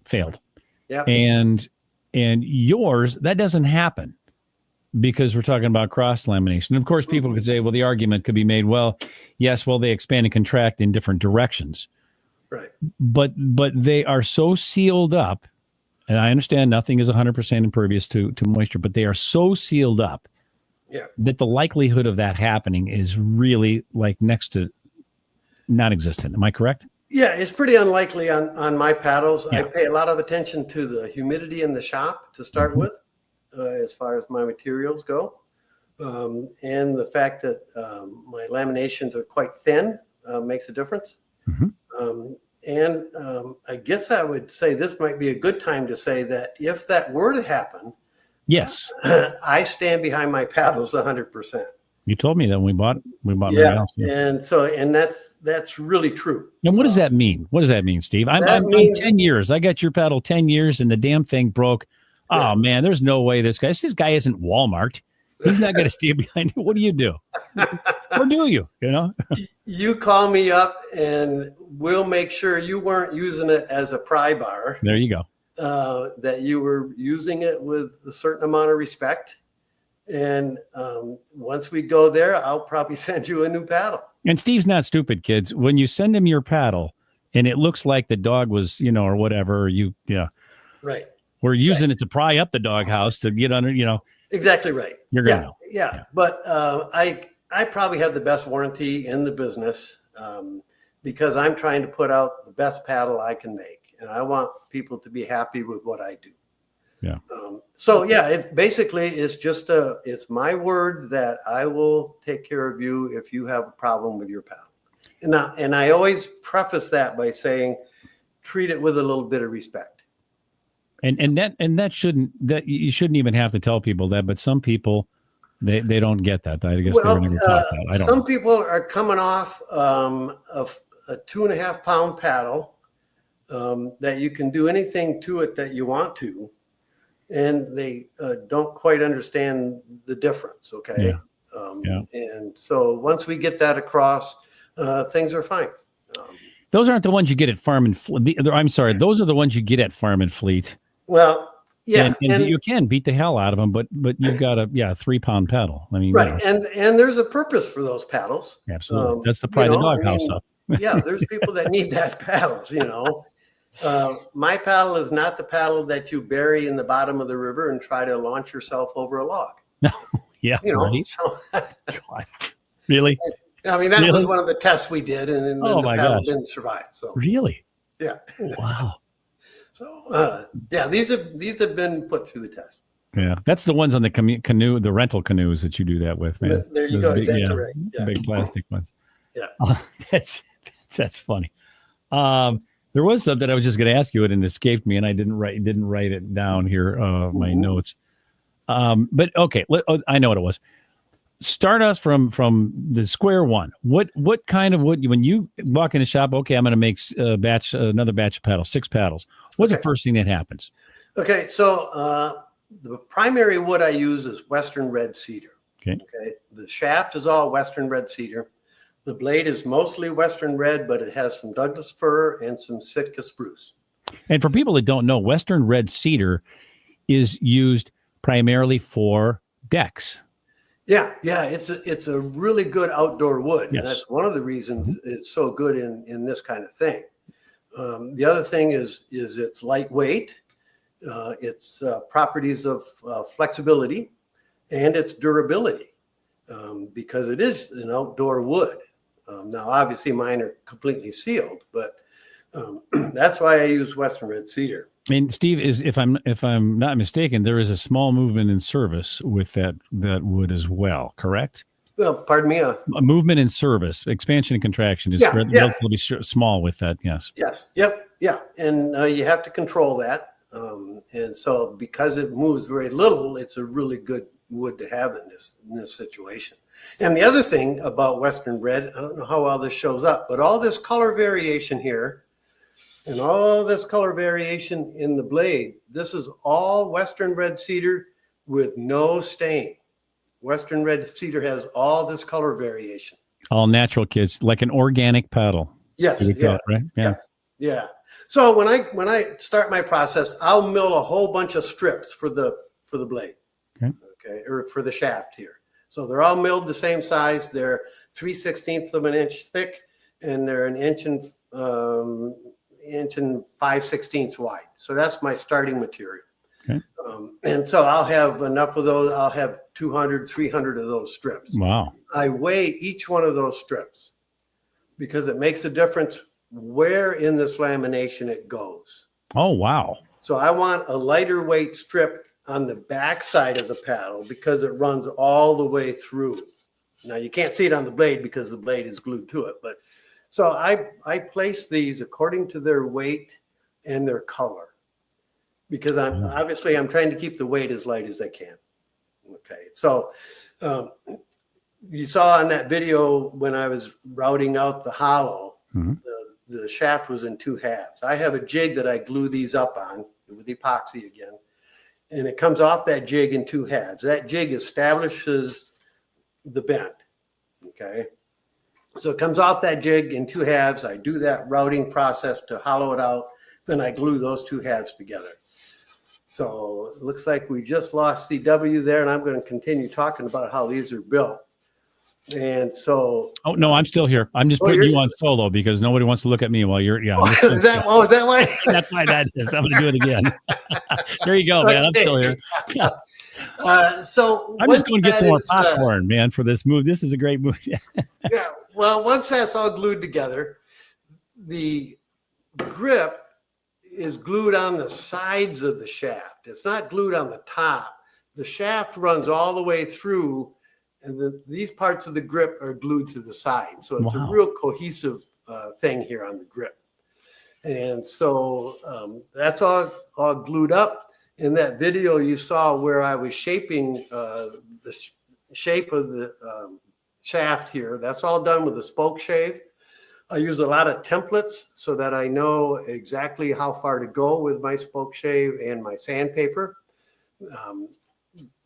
failed. Yeah. And yours, that doesn't happen because we're talking about cross lamination. And of course, people could say, well, the argument could be made, well, yes, well, they expand and contract in different directions. Right. But they are so sealed up, and I understand nothing is 100% impervious to moisture, but they are so sealed up that the likelihood of that happening is really like next to non-existent. Am I correct? Yeah, it's pretty unlikely on my paddles. Yeah. I pay a lot of attention to the humidity in the shop to start with, as far as my materials go. And the fact that my laminations are quite thin makes a difference. I guess I would say this might be a good time to say that if that were to happen, yes, I stand behind my paddles 100%. You told me that when we bought my house. And that's really true. And what does that mean? What does that mean, Steve? I'm 10 years. I got your paddle 10 years and the damn thing broke. Oh man, there's no way this guy isn't Walmart. He's not going to stay behind you. What do you do? Or do you, You call me up and we'll make sure you weren't using it as a pry bar. There you go. That you were using it with a certain amount of respect. And once we go there, I'll probably send you a new paddle. And Steve's not stupid, kids. When you send him your paddle and it looks like the dog was, or whatever, right. We're using it to pry up the doghouse to get under, Exactly right. You're going to know. Yeah. But I probably have the best warranty in the business because I'm trying to put out the best paddle I can make. And I want people to be happy with what I do. Yeah. It basically is just it's my word that I will take care of you if you have a problem with your paddle. And I always preface that by saying, treat it with a little bit of respect. And that you shouldn't even have to tell people that, but some people they don't get that. I guess they were never taught that. I don't know. Some people are coming off of a 2.5 pound paddle that you can do anything to it that you want to. And they don't quite understand the difference. Okay. And so once we get that across, things are fine. Those aren't the ones you get at Farm and Fleet. I'm sorry. Those are the ones you get at Farm and Fleet. Well, yeah. And you can beat the hell out of them, but you've got a 3-pound paddle. I mean, right. And there's a purpose for those paddles. Absolutely. That's to pry the doghouse up. There's people that need that paddles, My paddle is not the paddle that you bury in the bottom of the river and try to launch yourself over a log. Yeah. Right. So, really? I mean, that was one of the tests we did, and then the paddle didn't survive. So really? Yeah. Wow. So these have been put through the test. Yeah, that's the ones on the canoe, the rental canoes that you do that with, man. There you go. Exactly right. Yeah. Big plastic ones. Yeah. That's funny. There was something I was just going to ask you, and it escaped me, and I didn't write it down here, my notes. But okay, I know what it was. start us from the square one. What kind of wood, when you walk in the shop, okay, I'm going to make another batch of paddles, 6 paddles. What's the first thing that happens? Okay, so the primary wood I use is Western red cedar. Okay. The shaft is all Western red cedar. The blade is mostly Western red, but it has some Douglas fir and some Sitka spruce. And for people that don't know, Western red cedar is used primarily for decks. Yeah, it's a really good outdoor wood. Yes. And that's one of the reasons it's so good in this kind of thing. The other thing is it's lightweight, its properties of flexibility, and its durability, because it is an outdoor wood. Now, obviously, mine are completely sealed, but that's why I use Western red cedar. I mean, Steve, is if I'm not mistaken, there is a small movement in service with that wood as well, correct? Well, pardon me. A movement in service, expansion and contraction is relatively small with that. Yes. Yes. Yep. Yeah. And you have to control that. And so because it moves very little, it's a really good wood to have in this situation. And the other thing about Western red, I don't know how well this shows up, but all this color variation here and all this color variation in the blade, this is all Western red cedar with no stain. Western red cedar has all this color variation. All natural, kids, like an organic paddle. Yes. Yeah. Right. Yeah. Yeah. So when I start my process, I'll mill a whole bunch of strips for the blade. Okay. Or for the shaft here. So they're all milled the same size. They're 3/16 of an inch thick, and they're an inch and 5/16 wide. So that's my starting material. Okay. And so I'll have enough of those. I'll have 200, 300 of those strips. Wow. I weigh each one of those strips because it makes a difference where in this lamination it goes. Oh, wow. So I want a lighter weight strip on the back side of the paddle because it runs all the way through. Now you can't see it on the blade because the blade is glued to it, but so I place these according to their weight and their color because I'm trying to keep the weight as light as I can. Okay, so you saw in that video when I was routing out the hollow, the shaft was in 2 halves. I have a jig that I glue these up on with epoxy again. And it comes off that jig in 2 halves. That jig establishes the bend, okay? So it comes off that jig in 2 halves. I do that routing process to hollow it out. Then I glue those 2 halves together. So it looks like we just lost CW there, and I'm going to continue talking about how these are built. And so, oh no, I'm still here. I'm just putting you on solo because nobody wants to look at me while you're. Yeah, is that why? That's why that is. I'm going to do it again. There you go, man. I'm still here. Yeah. So I'm just going to get some more popcorn, man, for this move. This is a great move. Yeah. Well, once that's all glued together, the grip is glued on the sides of the shaft. It's not glued on the top. The shaft runs all the way through. And these parts of the grip are glued to the side. So it's a real cohesive thing here on the grip. And so that's all glued up. In that video you saw where I was shaping the shape of the shaft here. That's all done with a spoke shave. I use a lot of templates so that I know exactly how far to go with my spoke shave and my sandpaper.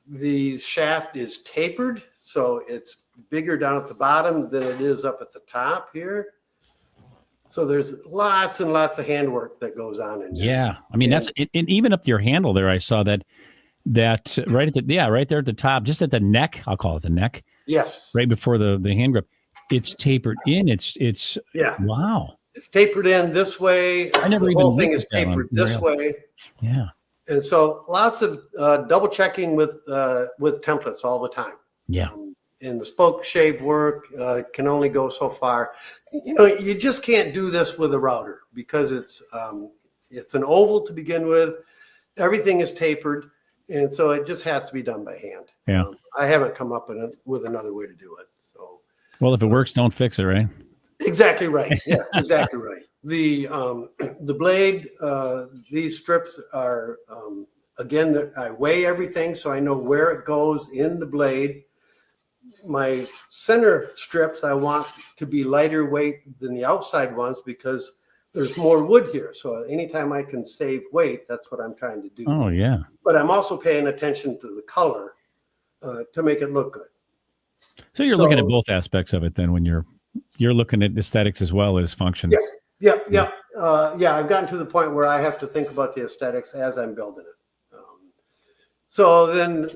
The shaft is tapered, so it's bigger down at the bottom than it is up at the top here. So there's lots and lots of handwork that goes on in there. Yeah, I mean that's and even up your handle there. I saw that right at right there at the top, just at the neck. I'll call it the neck. Yes, right before the hand grip. It's tapered in. It's wow. It's tapered in this way. The whole thing is tapered this way. Yeah. And so lots of double checking with templates all the time. Yeah. And the spoke shave work can only go so far. You know, you just can't do this with a router because it's an oval to begin with. Everything is tapered, and so it just has to be done by hand. Yeah. I haven't come up with another way to do it. So. Well, if it works, don't fix it, right? Exactly right. Yeah, exactly right. The blade, these strips are, again, I weigh everything so I know where it goes in the blade. my center strips, I want to be lighter weight than the outside ones because there's more wood here. So anytime I can save weight, that's what I'm trying to do. Oh, yeah. But I'm also paying attention to the color to make it look good. So you're looking at both aspects of it then when you're looking at aesthetics as well as function. Yeah. I've gotten to the point where I have to think about the aesthetics as I'm building it. So then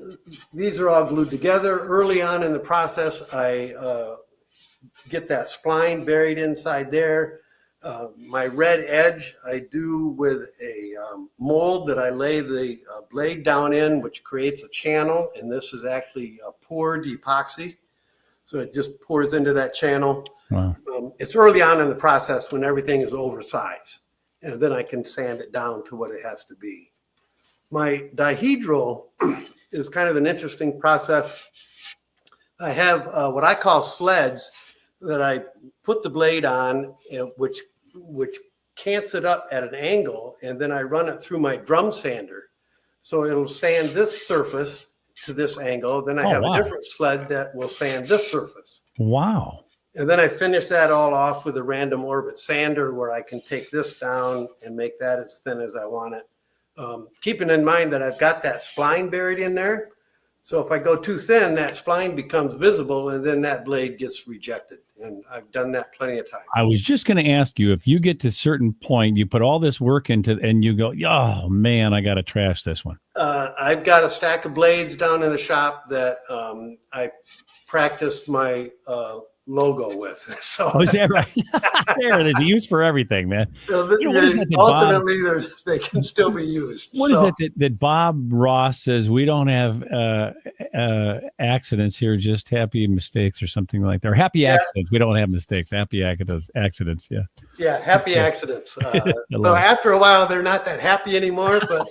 these are all glued together. Early on in the process, I get that spline buried inside there. My red edge I do with a mold that I lay the blade down in, which creates a channel. And this is actually a poured epoxy. So it just pours into that channel. Wow. It's early on in the process when everything is oversized. And then I can sand it down to what it has to be. My dihedral is kind of an interesting process. I have what I call sleds that I put the blade on, which cants it up at an angle, and then I run it through my drum sander. So it'll sand this surface to this angle. Then I have a different sled that will sand this surface. Wow. And then I finish that all off with a random orbit sander where I can take this down and make that as thin as I want it. Keeping in mind that I've got that spline buried in there. So if I go too thin, that spline becomes visible and then that blade gets rejected. And I've done that plenty of times. I was just going to ask you, if you get to a certain point, you put all this work into, and you go, oh man, I got to trash this one. I've got a stack of blades down in the shop that I practiced my logo with. So is that right? There it is. Used for everything, man. Ultimately, they can still be used. What is it that Bob Ross says? We don't have accidents here, just happy mistakes or something like that. Or happy accidents. We don't have mistakes. Happy accidents. Yeah. Yeah, happy accidents. So after a while, they're not that happy anymore. But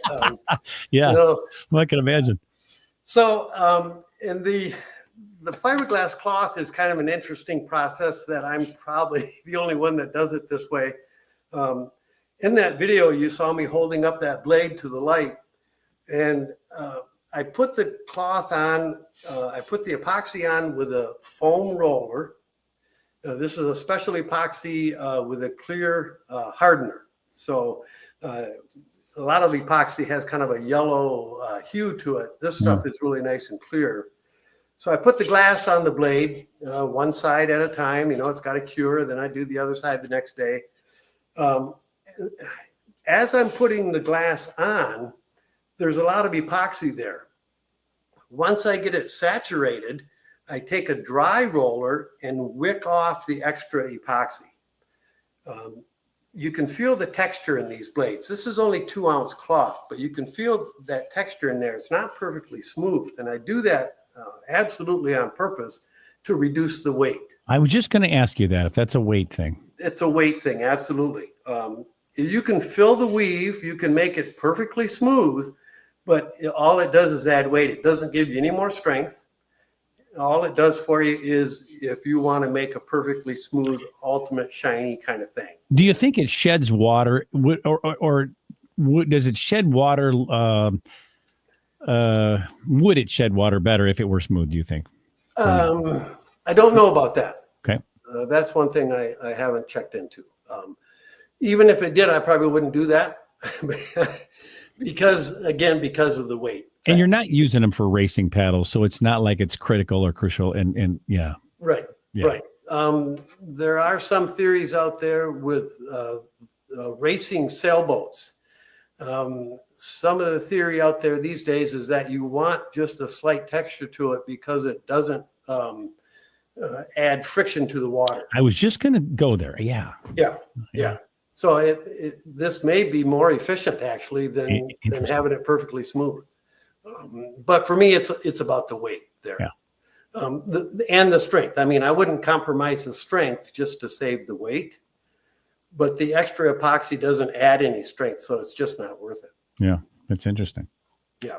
yeah, well, I can imagine. So in the fiberglass cloth is kind of an interesting process that I'm probably the only one that does it this way. In that video, you saw me holding up that blade to the light, and I put the cloth on, I put the epoxy on with a foam roller. This is a special epoxy with a clear hardener. So a lot of epoxy has kind of a yellow hue to it. This stuff is really nice and clear. So I put the glass on the blade, one side at a time. It's got to cure. Then I do the other side the next day. As I'm putting the glass on, there's a lot of epoxy there. Once I get it saturated, I take a dry roller and wick off the extra epoxy. You can feel the texture in these blades. This is only 2-ounce cloth, but you can feel that texture in there. It's not perfectly smooth. And I do that absolutely on purpose to reduce the weight. I was just going to ask you that, if that's a weight thing. It's a weight thing, absolutely. You can fill the weave, you can make it perfectly smooth, but all it does is add weight. It doesn't give you any more strength. All it does for you is if you want to make a perfectly smooth, ultimate shiny kind of thing. Do you think it sheds water, or does it shed water? Would it shed water better if it were smooth, do you think? I don't know about that. Okay. That's one thing I haven't checked into. Even if it did, I probably wouldn't do that because of the weight. And you're not using them for racing paddles, so it's not like it's critical or crucial. And yeah. Right. Yeah. Right. There are some theories out there with racing sailboats. Some of the theory out there these days is that you want just a slight texture to it because it doesn't add friction to the water. I was just going to go there. Yeah. So this may be more efficient actually than having it perfectly smooth. But for me, it's about the weight there. Yeah. And the strength. I mean, I wouldn't compromise the strength just to save the weight, but the extra epoxy doesn't add any strength, so it's just not worth it. Yeah, that's interesting. Yeah.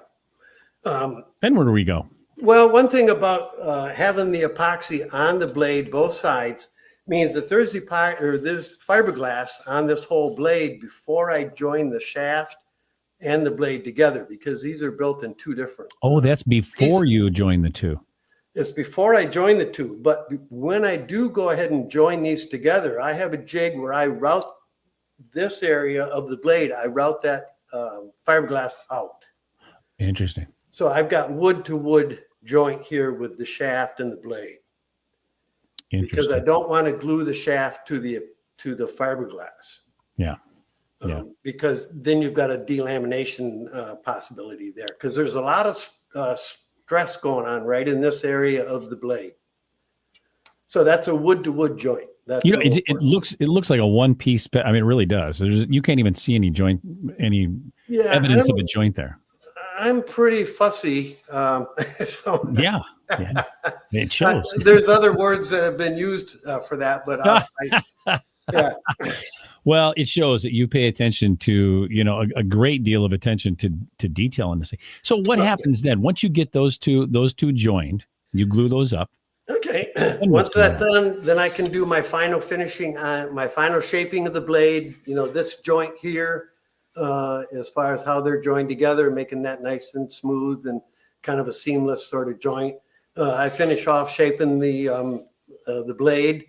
Then where do we go? Well, one thing about having the epoxy on the blade, both sides, means that there's fiberglass on this whole blade before I join the shaft and the blade together, because these are built in two different. Oh, that's before you join the two. It's before I join the two, but when I do go ahead and join these together, I have a jig where I route this area of the blade. I route that fiberglass out. Interesting. So I've got wood to wood joint here with the shaft and the blade, because I don't want to glue the shaft to the fiberglass. Yeah. Yeah. Because then you've got a delamination possibility there, because there's a lot of stress going on right in this area of the blade. So that's a wood to wood joint. That's it looks like a one piece. I mean, it really does. You can't even see any evidence of a joint there. I'm pretty fussy. So yeah, it shows. There's other words that have been used for that, but yeah. Well, it shows that you pay attention to, a great deal of attention to detail in this thing. So what happens then? Once you get those two joined, you glue those up. Okay. Once that's done, then I can do my final finishing, my final shaping of the blade. This joint here, as far as how they're joined together, making that nice and smooth and kind of a seamless sort of joint. I finish off shaping the blade.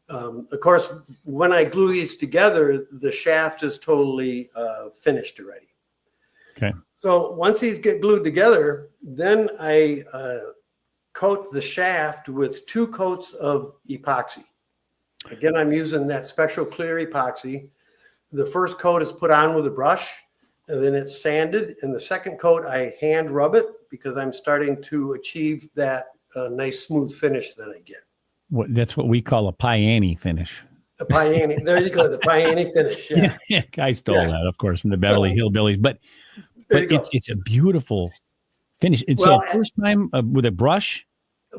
Of course, when I glue these together, the shaft is totally finished already. Okay. So once these get glued together, then I coat the shaft with 2 coats of epoxy. Again, I'm using that special clear epoxy. The first coat is put on with a brush, and then it's sanded. And the second coat, I hand rub it, because I'm starting to achieve that nice smooth finish that I get. That's what we call a Piani finish. The Piani, there you go, the Piani finish. Yeah, I stole that, of course, from the Beverly Hillbillies, but it's a beautiful finish. And so first time with a brush.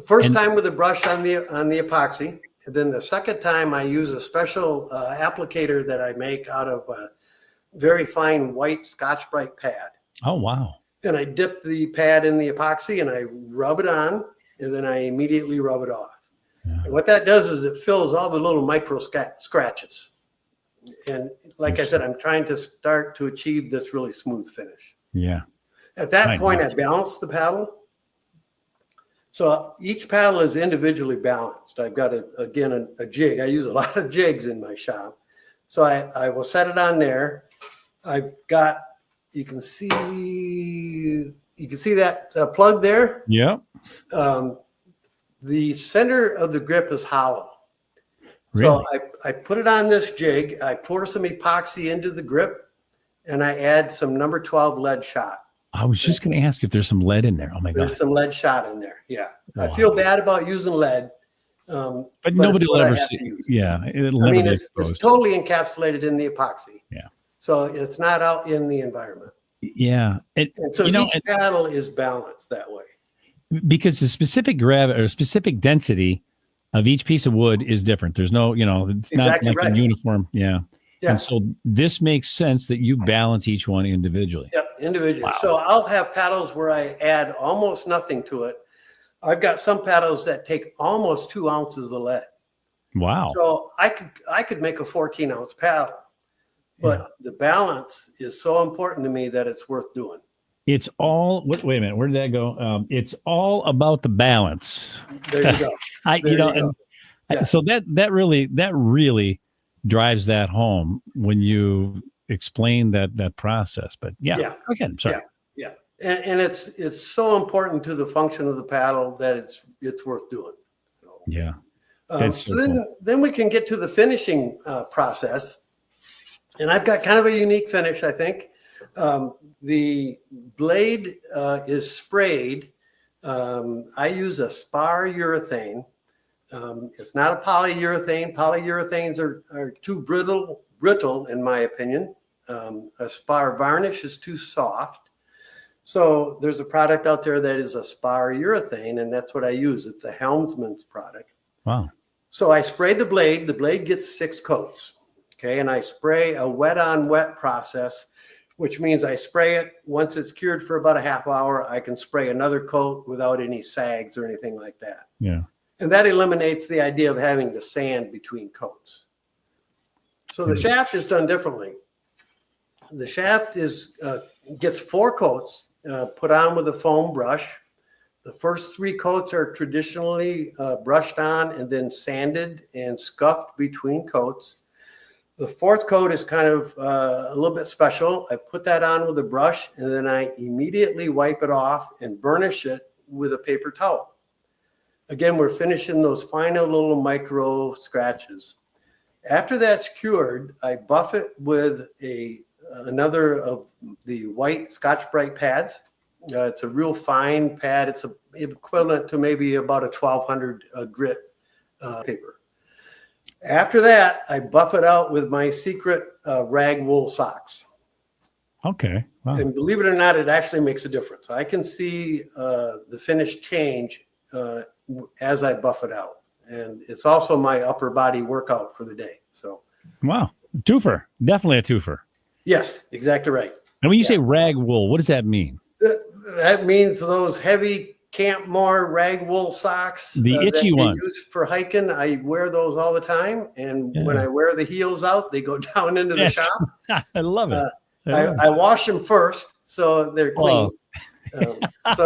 First time with a brush on the epoxy, and then the second time I use a special applicator that I make out of a very fine white Scotch-Brite pad. Oh wow! And I dip the pad in the epoxy and I rub it on, and then I immediately rub it off. Yeah. And what that does is it fills all the little micro scratches. And like I said, I'm trying to start to achieve this really smooth finish. Yeah. At that point, I balance the paddle. So each paddle is individually balanced. I've got, a jig. I use a lot of jigs in my shop. So I will set it on there. I've got, you can see that plug there? Yeah. The center of the grip is hollow. Really? So I put it on this jig. I pour some epoxy into the grip, and I add some number 12 lead shot. I was just going to ask if there's some lead in there. Oh my God. There's some lead shot in there. Yeah. Wow. I feel bad about using lead. But nobody will ever see. Yeah. It's totally encapsulated in the epoxy. Yeah. So it's not out in the environment. Yeah. And so each paddle is balanced that way. Because the specific gravity or specific density of each piece of wood is different. There's no, it's exactly not like a uniform. Yeah. Yeah. And so this makes sense that you balance each one individually. Yep, individually. Wow. So I'll have paddles where I add almost nothing to it. I've got some paddles that take almost 2 ounces of lead. Wow. So I could make a 14-ounce paddle, but the balance is so important to me that it's worth doing. It's all, wait a minute, where did that go? It's all about the balance. There you go. So that really drives that home when you explain that process. But okay, I'm sorry. Yeah. And it's so important to the function of the paddle that it's worth doing. So yeah. Then we can get to the finishing process. And I've got kind of a unique finish, I think. The blade is sprayed. I use a spar urethane. It's not a polyurethane. Polyurethanes are too brittle, in my opinion. A spar varnish is too soft. So there's a product out there that is a spar urethane, and that's what I use. It's a Helmsman's product. Wow. So I spray the blade. The blade gets 6 coats. Okay, and I spray a wet on wet process, which means I spray it. Once it's cured for about a half hour, I can spray another coat without any sags or anything like that. Yeah. And that eliminates the idea of having to sand between coats. So the shaft is done differently. The shaft gets 4 coats put on with a foam brush. The first 3 coats are traditionally brushed on and then sanded and scuffed between coats. The 4th coat is kind of a little bit special. I put that on with a brush, and then I immediately wipe it off and burnish it with a paper towel. Again, we're finishing those final little micro scratches. After that's cured, I buff it with another of the white Scotch-Brite pads. It's a real fine pad. It's equivalent to maybe about a 1200 grit paper. After that, I buff it out with my secret rag wool socks. Okay. Wow. And believe it or not, it actually makes a difference. I can see the finish change as I buff it out. And it's also my upper body workout for the day. So, wow. Twofer. Definitely a twofer. Yes, exactly right. And when you say rag wool, what does that mean? That means those heavy Campmore rag wool socks. The itchy ones. Used for hiking. I wear those all the time. And when I wear the heels out, they go down into the shop. I love it. I wash them first, so they're clean. So,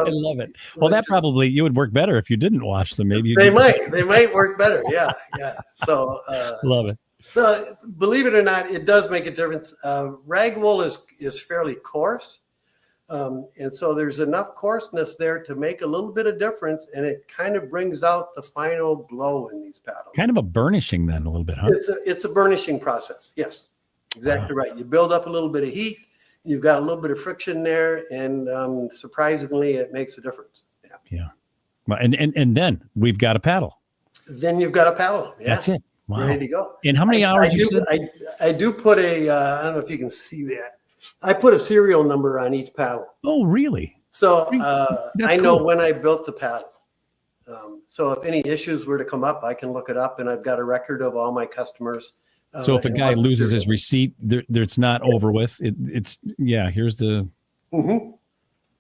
I love it. Well, that probably, you would work better if you didn't wash them. Maybe they might work better. Yeah. So love it. So believe it or not, it does make a difference. Rag wool is fairly coarse. And so there's enough coarseness there to make a little bit of difference, and it kind of brings out the final glow in these paddles. Kind of a burnishing then a little bit, huh? It's a burnishing process. Yes, exactly right. You build up a little bit of heat, you've got a little bit of friction there, and surprisingly, it makes a difference. Yeah. Well, and then we've got a paddle. Then you've got a paddle. Yeah. That's it. Wow. Ready to go. And how many hours you said? I do put I don't know if you can see that. I put a serial number on each paddle. Oh, really? So I know cool. when I built the paddle. So if any issues were to come up, I can look it up, and I've got a record of all my customers. So if a guy loses his receipt, it's not over with. Here's the. Mm-hmm.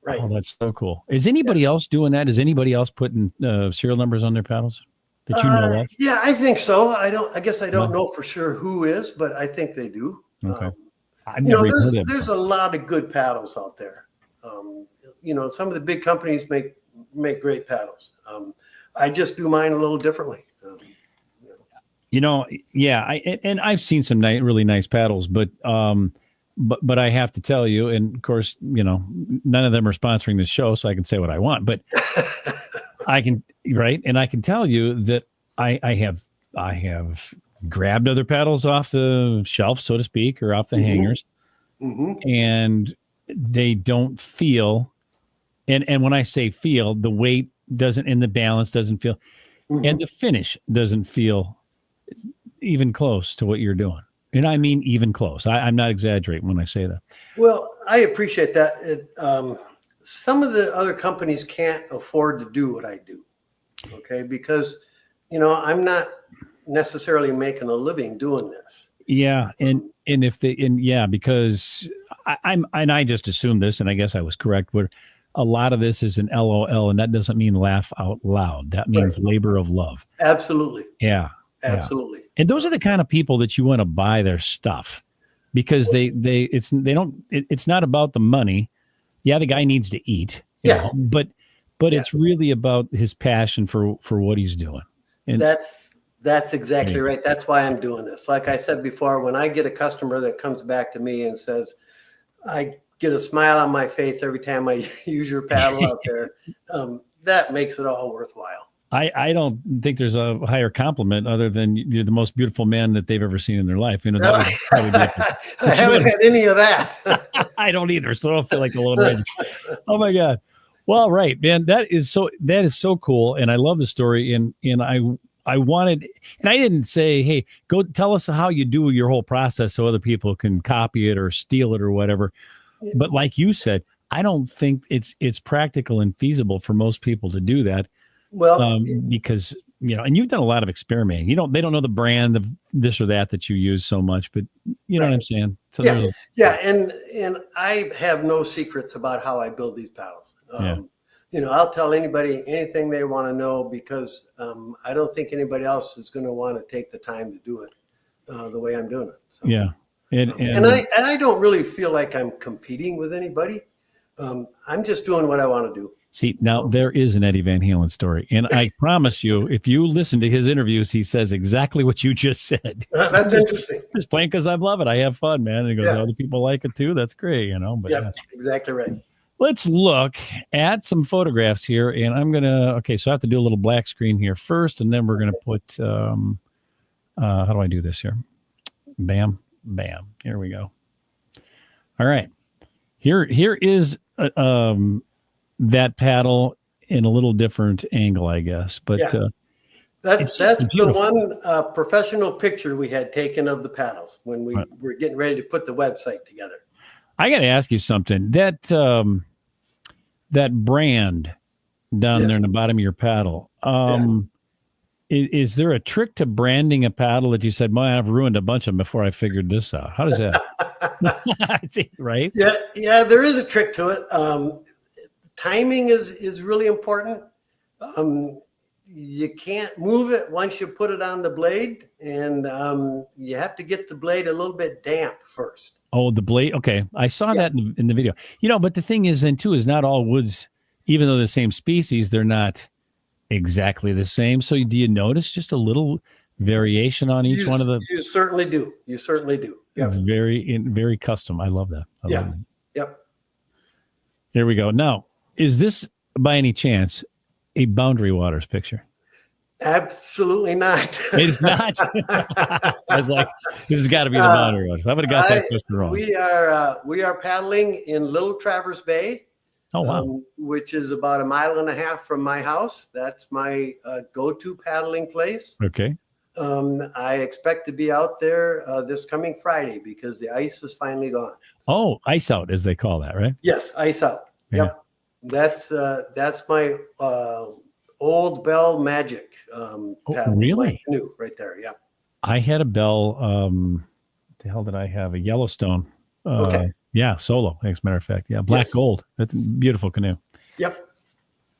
Right. Oh, that's so cool. Is anybody else doing that? Is anybody else putting serial numbers on their paddles that you know of? Yeah, I think so. I guess I don't know for sure who is, but I think they do. Okay. I've never even heard of there's a lot of good paddles out there. Some of the big companies make great paddles. I just do mine a little differently. I've seen some really nice paddles, but I have to tell you, and of course, none of them are sponsoring this show, so I can say what I want. But I can tell you that I have grabbed other paddles off the shelf, so to speak, or off the hangers, and they don't feel. And when I say feel, the weight doesn't, and the balance doesn't feel, and the finish doesn't feel even close to what you're doing. And I mean even close. I'm not exaggerating when I say that. Well, I appreciate that. Some of the other companies can't afford to do what I do, okay? Because, I'm not necessarily making a living doing this. Yeah, because I just assumed this, and I guess I was correct, but a lot of this is an LOL, and that doesn't mean laugh out loud. That means labor of love. Absolutely. Yeah. Absolutely. Yeah. And those are the kind of people that you want to buy their stuff, because it's not about the money. Yeah, the guy needs to eat, you know, but it's really about his passion for what he's doing. And that's exactly right. That's why I'm doing this. Like I said before, when I get a customer that comes back to me and says, I get a smile on my face every time I use your paddle out there, that makes it all worthwhile. I don't think there's a higher compliment other than you're the most beautiful man that they've ever seen in their life. That would probably be I haven't had any of that. I don't either, so I don't feel like a lone ranger. Oh my God. Well, right, man. That is so cool. And I love the story. And I wanted, and I didn't say, hey, go tell us how you do your whole process so other people can copy it or steal it or whatever. But like you said, I don't think it's practical and feasible for most people to do that. Well, because, and you've done a lot of experimenting. They don't know the brand of this or that you use so much, but you know what I'm saying? So and I have no secrets about how I build these paddles. I'll tell anybody anything they want to know, because I don't think anybody else is going to want to take the time to do it the way I'm doing it. So, yeah. And I don't really feel like I'm competing with anybody. I'm just doing what I want to do. See, now there is an Eddie Van Halen story. And I promise you, if you listen to his interviews, he says exactly what you just said. That's interesting. Just playing because I love it. I have fun, man. And he goes, Yeah. other people like it too. That's great, But Yep, exactly right. Let's look at some photographs here. And I'm going to, so I have to do a little black screen here first. And then we're going to put, how do I do this here? Bam, bam. Here we go. All right. Here is that paddle in a little different angle, I guess. But that's the one professional picture we had taken of the paddles when we were getting ready to put the website together. I got to ask you something. That brand down there in the bottom of your paddle. Is there a trick to branding a paddle that you said, "Man, I've ruined a bunch of them before I figured this out"? How does that? Right? Yeah, there is a trick to it. Timing is really important. You can't move it once you put it on the blade, and you have to get the blade a little bit damp first. Oh, the blade. Okay, I saw that in the video. But the thing is, then too, is not all woods, even though they're the same species, they're not exactly the same. So do you notice just a little variation on each one of the? You certainly do. You certainly do. Yep. It's very custom. I love that. I love that. Yep. Here we go. Now, is this by any chance a Boundary Waters picture? Absolutely not. It's not. I was like, this has got to be the Boundary Waters. I would have got that question wrong. We are paddling in Little Traverse Bay. Oh, wow. Which is about 1.5 miles from my house. That's my go-to paddling place. Okay. I expect to be out there this coming Friday because the ice is finally gone. Oh, ice out, as they call that, right? Yes, ice out. Yeah. Yep. That's my old Bell Magic paddle. Really? Canoe right there. Yeah. I had a Bell. What the hell did I have? A Yellowstone. Okay. Yeah, solo, as a matter of fact. Yeah, black gold. That's a beautiful canoe. Yep.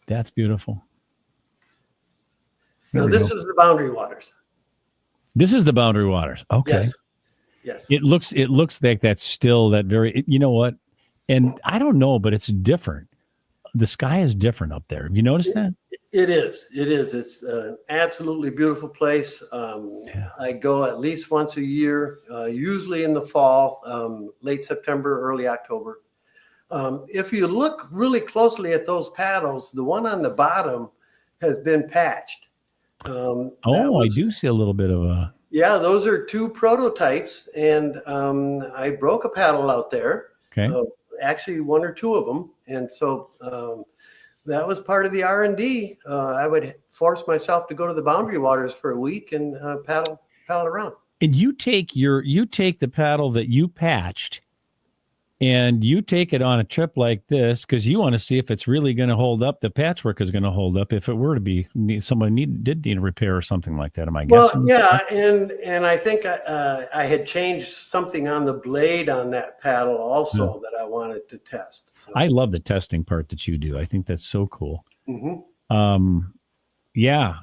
That's beautiful. Now, this is the Boundary Waters. This is the Boundary Waters. Okay. Yes. It looks like that's still that very, you know what? And I don't know, but it's different. The sky is different up there. Have you noticed that? It is. It's an absolutely beautiful place. I go at least once a year, usually in the fall, late September, early October. If you look really closely at those paddles, the one on the bottom has been patched. I do see a little bit of a... Yeah, those are 2 prototypes, and I broke a paddle out there. Okay. Actually, 1 or 2 of them, and so that was part of the R&D. I would force myself to go to the Boundary Waters for a week and paddle around. And you take the paddle that you patched, and you take it on a trip like this because you want to see if it's really going to hold up. The patchwork is going to hold up if it were to be someone did need a repair or something like that. Am I guessing? Well, yeah, and I think I had changed something on the blade on that paddle also that I wanted to test. So. I love the testing part that you do. I think that's so cool. Mm-hmm. Yeah,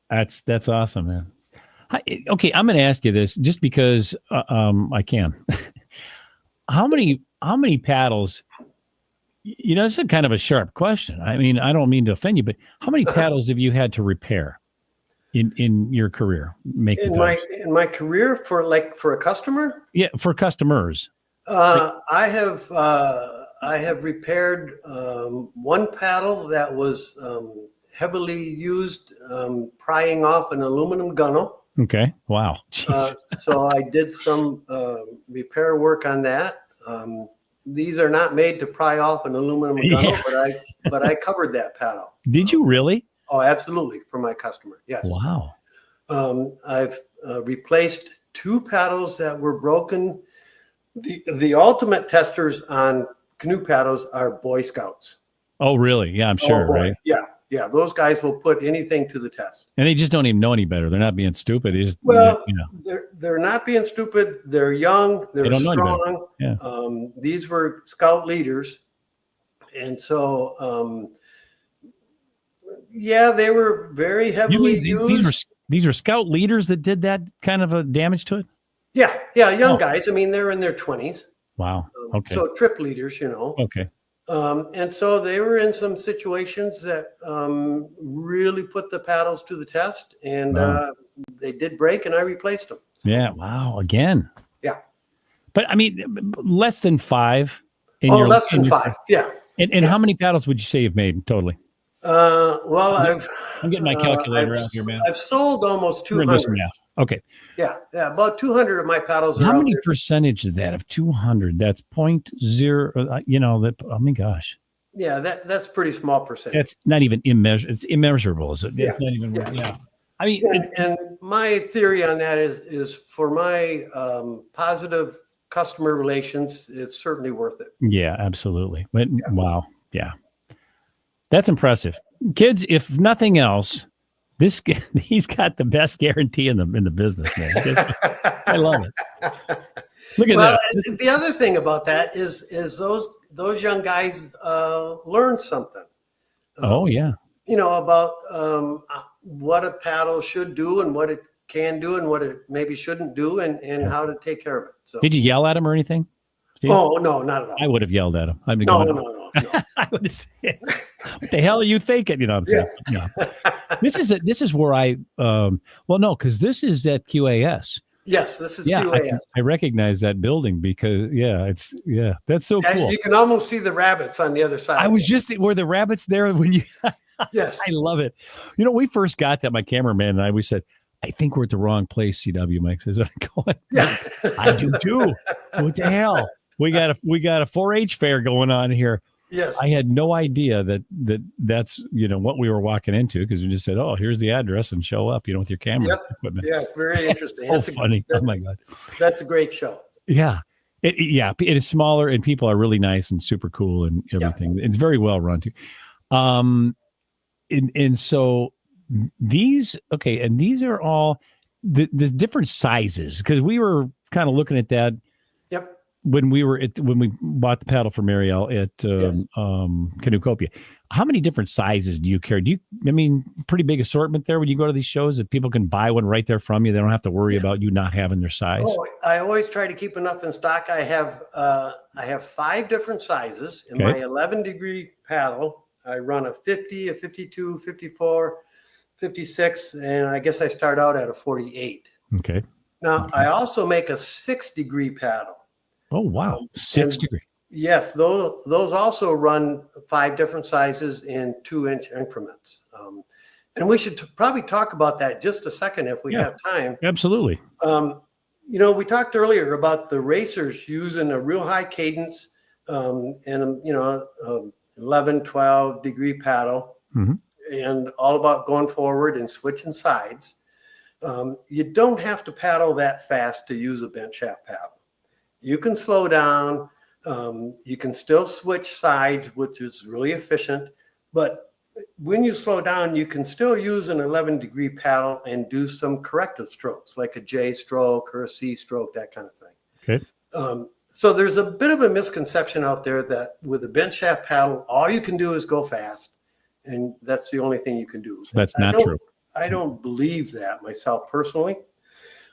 that's awesome, man. Okay, I'm going to ask you this just because I can. How many paddles? It's a kind of a sharp question. I mean, I don't mean to offend you, but how many paddles have you had to repair in your career? In my career for a customer? Yeah, for customers. I have repaired 1 paddle that was heavily used prying off an aluminum gunnel. Okay. Wow. So I did some repair work on that. These are not made to pry off an aluminum gunnel, but I covered that paddle. Did you really? Oh, absolutely, for my customer. Yes. Wow. I've replaced 2 paddles that were broken. The ultimate testers on canoe paddles are Boy Scouts. Oh, really? Yeah, I'm sure, right? Yeah. Those guys will put anything to the test. And they just don't even know any better. They're not being stupid. They're not being stupid. They're young. They're strong. Yeah. These were Scout leaders, and so they were very heavily used. These are Scout leaders that did that kind of a damage to it. Yeah, young guys. I mean, they're in their 20s. Wow. Okay. So trip leaders, Okay. And so they were in some situations that really put the paddles to the test, and they did break, and I replaced them. Yeah. Wow. Again. Yeah. But I mean, less than 5. Less than 5. Yeah. And how many paddles would you say you've made totally? Well, I'm getting my calculator out here, man. I've sold almost We're doing some 200. math. Okay. Yeah, about 200 of my paddles are How out many there. percentage of that of 200? That's 0.0. That. Oh my gosh. Yeah, that's pretty small percentage. That's not even immeasurable. It's immeasurable. Is it? Yeah. It's not even. Yeah. Yeah. I mean, And my theory on that is for my positive customer relations, it's certainly worth it. yeah, absolutely. But wow. Yeah. That's impressive. Kids, if nothing else, he's got the best guarantee in the business, man. I love it. Look at this. The other thing about that is those young guys learn something. Oh yeah. About what a paddle should do and what it can do and what it maybe shouldn't do and how to take care of it. So. Did you yell at him or anything, Steve? Oh no, not at all. I would have yelled at him. I'd be No. I would have said, "What the hell are you thinking?" You know what I'm saying? Yeah. This is where I no, because this is at QAS. Yes, this is Yeah, QAS. I recognize that building because that's so cool. You can almost see the rabbits on the other side. Were the rabbits there when you? Yes, I love it. We first got that. My cameraman and we said, "I think we're at the wrong place." CW Mike says, "I'm going." Yeah. I do too. What the hell? We got a 4-H fair going on here. Yes. I had no idea that's what we were walking into because we just said, "Oh, here's the address," and show up, with your camera equipment. Yeah, it's very interesting. So funny. Oh my God. That's a great show. Yeah. It is smaller and people are really nice and super cool and everything. Yeah. It's very well run too. And so these are all the different sizes because we were kind of looking at that. Yep. When we bought the paddle for Marielle at Canoecopia. How many different sizes do you carry? Pretty big assortment there when you go to these shows that people can buy one right there from you. They don't have to worry about you not having their size. Oh, I always try to keep enough in stock. I have 5 different sizes in my 11-degree paddle. I run a 50, a 52, 54, 56, and I guess I start out at a 48. Okay. Now, I also make a 6-degree paddle. Oh, wow. 6 degree. Yes, those also run 5 different sizes in 2-inch increments. And we should probably talk about that just a second if we have time. Absolutely. We talked earlier about the racers using a real high cadence and, 11, 12-degree paddle and all about going forward and switching sides. You don't have to paddle that fast to use a bentshaft paddle. You can slow down. You can still switch sides, which is really efficient. But when you slow down, you can still use an 11-degree paddle and do some corrective strokes, like a J stroke or a C stroke, that kind of thing. Okay. So there's a bit of a misconception out there that with a bentshaft paddle, all you can do is go fast, and that's the only thing you can do. That's not true. I don't believe that myself personally.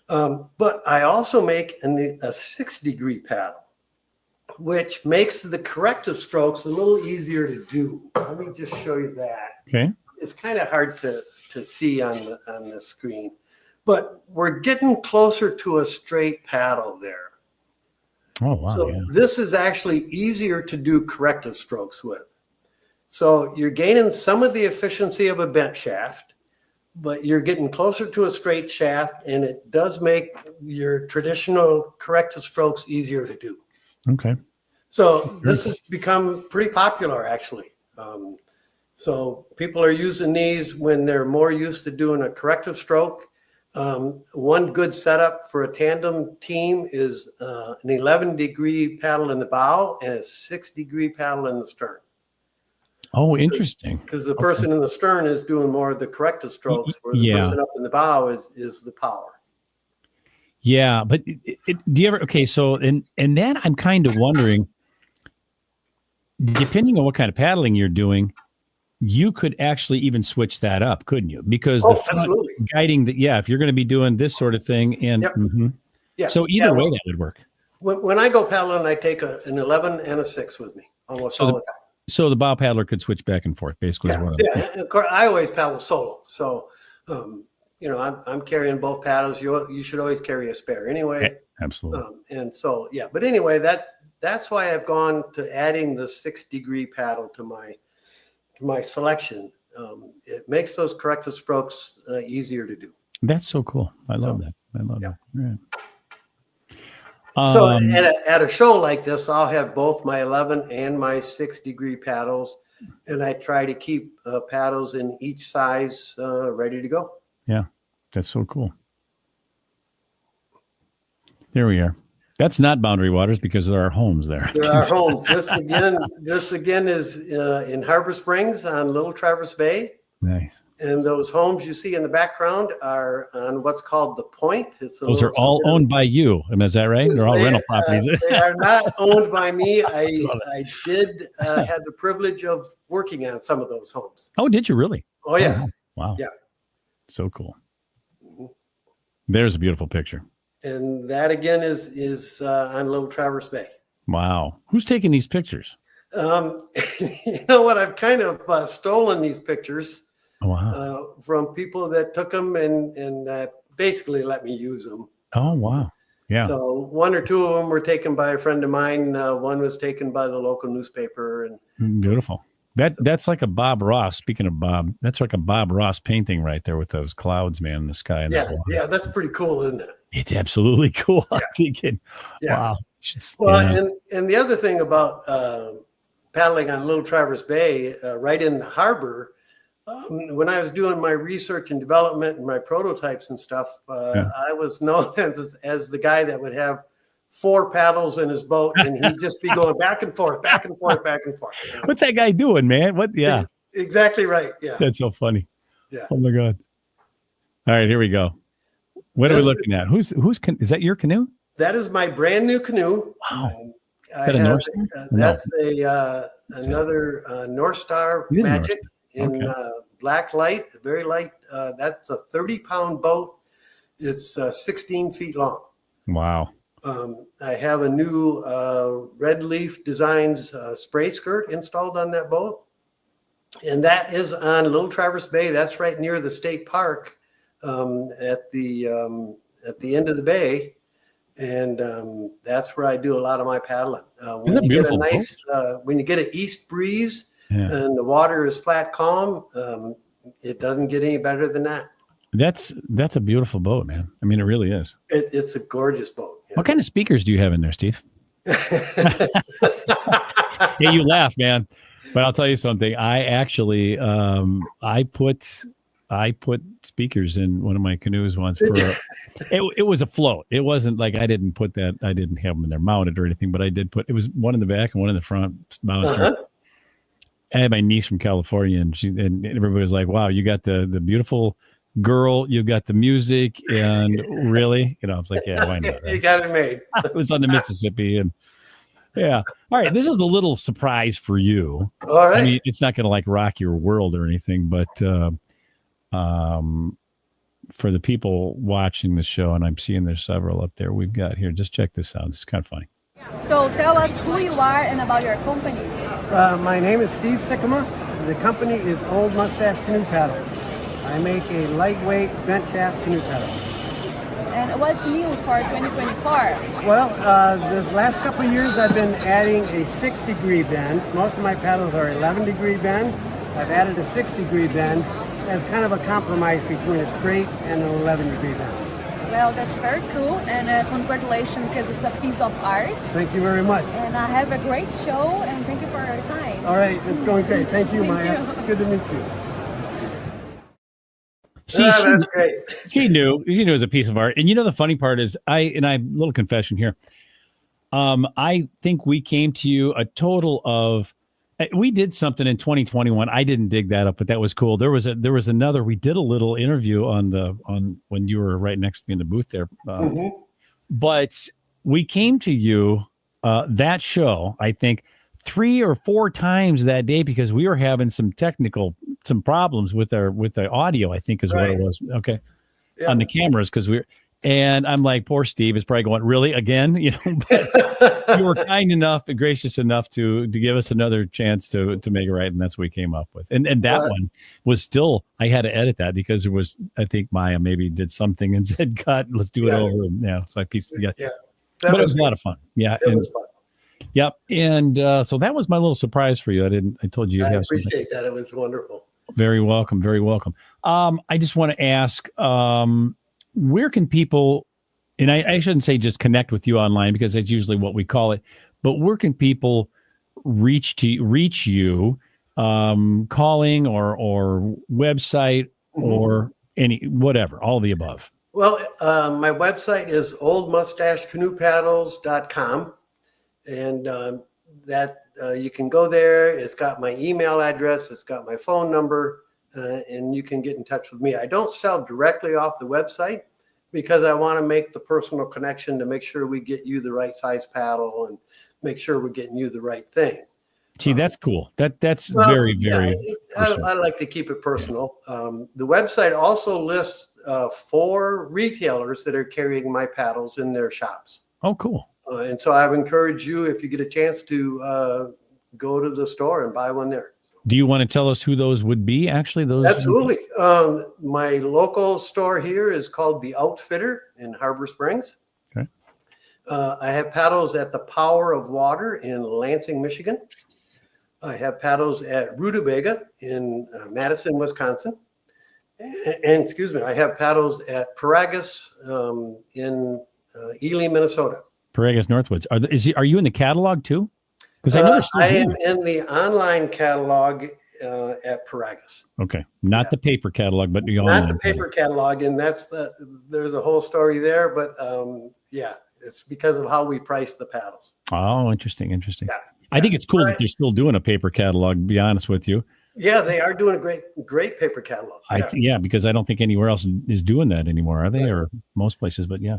But I also make a 6-degree paddle, which makes the corrective strokes a little easier to do. Let me just show you that. Okay. It's kind of hard to see on the screen, but we're getting closer to a straight paddle there. Oh, wow. So this is actually easier to do corrective strokes with. So you're gaining some of the efficiency of a bent shaft, but you're getting closer to a straight shaft, and it does make your traditional corrective strokes easier to do. Okay. So this has become pretty popular, actually. So people are using these when they're more used to doing a corrective stroke. One good setup for a tandem team is an 11-degree paddle in the bow and a 6-degree paddle in the stern. Oh, interesting. Because the person in the stern is doing more of the corrective strokes, where the person up in the bow is the power. Yeah, but do you ever? Okay, so and then I'm kind of wondering, depending on what kind of paddling you're doing, you could actually even switch that up, couldn't you? Because the front guiding if you're going to be doing this sort of thing, and so either way that would work. When I go paddling, I take an 11 and a 6 with me almost all the time. So the bow paddler could switch back and forth, basically. Yeah, yeah. Of course, I always paddle solo. So, I'm carrying both paddles. You should always carry a spare anyway. Absolutely. And so, yeah. But anyway, that's why I've gone to adding the 6-degree paddle to my selection. It makes those corrective strokes easier to do. That's so cool. I love that. I love that. Right. So at a show like this, I'll have both my 11 and my 6-degree paddles, and I try to keep paddles in each size ready to go. Yeah, that's so cool. There we are. That's not Boundary Waters because there are homes there. There are homes. This again is in Harbor Springs on Little Traverse Bay. Nice. And those homes you see in the background are on what's called the Point. Those are all owned by you. Is that right? They're all rental properties. They are not owned by me. I did have the privilege of working on some of those homes. Oh, did you really? Oh, yeah. Oh, wow. Yeah. So cool. There's a beautiful picture. And that again is on Little Traverse Bay. Wow. Who's taking these pictures? You know what? I've kind of stolen these pictures. Wow. From people that took them and basically let me use them. Oh, wow. Yeah. So 1 or 2 of them were taken by a friend of mine. One was taken by the local newspaper. And beautiful. That's like a Bob Ross. Speaking of Bob, that's like a Bob Ross painting right there with those clouds, man, in the sky. And yeah, that's pretty cool, isn't it? It's absolutely cool. Yeah. I'm thinking, wow. Well, and the other thing about paddling on Little Traverse Bay, right in the harbor, when I was doing my research and development and my prototypes and stuff, I was known as the guy that would have 4 paddles in his boat, and he'd just be going back and forth, back and forth, back and forth. What's that guy doing, man? What? Yeah. Exactly right. Yeah. That's so funny. Yeah. Oh my God. All right, here we go. What are we looking at? Is that your canoe? That is my brand new canoe. Wow. That's another North Star Magic in black light, very light. That's a 30-pound boat. It's 16 feet long. Wow. I have a new Red Leaf Designs spray skirt installed on that boat. And that is on Little Traverse Bay. That's right near the state park at the end of the bay. And that's where I do a lot of my paddling. When you get a nice, when you get an east breeze and the water is flat calm, it doesn't get any better than that. That's a beautiful boat, man. I mean, it really is. It's a gorgeous boat. Yeah. What kind of speakers do you have in there, Steve? Yeah, you laugh, man. But I'll tell you something. I actually, I put speakers in one of my canoes once for. It was a float. It wasn't like I didn't have them in there mounted or anything, but I did put. It was one in the back and one in the front. I had my niece from California, and everybody was like, "Wow, you got the beautiful girl, you got the music, and really, I was like, yeah, why not?" Right? You got it made. It was on the Mississippi, and yeah. All right, this is a little surprise for you. All right. I mean, it's not going to like rock your world or anything, but for the people watching the show, and I'm seeing there's several up there. We've got here. Just check this out. It's kind of funny. So tell us who you are and about your company. My name is Steve Sikkema. The company is Old Mustache Canoe Paddles. I make a lightweight bentshaft canoe paddle. And what's new for 2024? Well, the last couple of years I've been adding a 6-degree bend. Most of my paddles are 11-degree bend. I've added a 6-degree bend as kind of a compromise between a straight and an 11-degree bend. Well, that's very cool, and congratulations, because it's a piece of art. Thank you very much. And I have a great show, and thank you for your time. All right, it's going great. Thank you, Maya. Good to meet you. See, she knew it was a piece of art. And the funny part is, I little confession here. I think we came to you a total of, we did something in 2021. I didn't dig that up, but that was cool. There was another, we did a little interview on when you were right next to me in the booth there. But we came to you, that show, I think 3 or 4 times that day, because we were having some problems with the audio, I think is what it was. Okay. Yeah. On the cameras. And I'm like, poor Steve is probably going, really again, you were kind enough and gracious enough to give us another chance to make it right, and that's what we came up with. And that one was still, I had to edit that because there was, I think Maya maybe did something and said cut, let's do it over. And, so I pieced it together. Yeah, but it was a lot of fun. Yeah, it was fun. Yep. And so that was my little surprise for you. I told you you'd have something. I appreciate that. It was wonderful. Very welcome. Very welcome. I just want to ask, where can people, and I shouldn't say just connect with you online because that's usually what we call it, but where can people reach you, calling or website or whatever, all the above? Well, my website is oldmustachecanoepaddles.com, and that you can go there. It's got my email address. It's got my phone number, and you can get in touch with me. I don't sell directly off the website because I want to make the personal connection to make sure we get you the right size paddle and make sure we're getting you the right thing. See, that's cool. That's very, very. I like to keep it personal. The website also lists 4 retailers that are carrying my paddles in their shops. Oh, cool. And so I would encourage you, if you get a chance, to go to the store and buy one there. Do you want to tell us who those would be? Actually, those. Absolutely. My local store here is called The Outfitter in Harbor Springs. Okay. I have paddles at the Power of Water in Lansing, Michigan. I have paddles at Rutabaga in Madison, Wisconsin. And excuse me, I have paddles at Paragus in Ely, Minnesota. Paragus Northwoods. Are you in the catalog too? Because I am in the online catalog at Paragus. Okay, not the paper catalog, but the online. Not the paper catalog, and there's a whole story there. But it's because of how we price the paddles. Oh, interesting. Yeah. I Yeah. think it's cool that they're still doing a paper catalog, to be honest with you. Yeah, they are doing a great paper catalog. Because I don't think anywhere else is doing that anymore, are they? Right. Or most places, but yeah.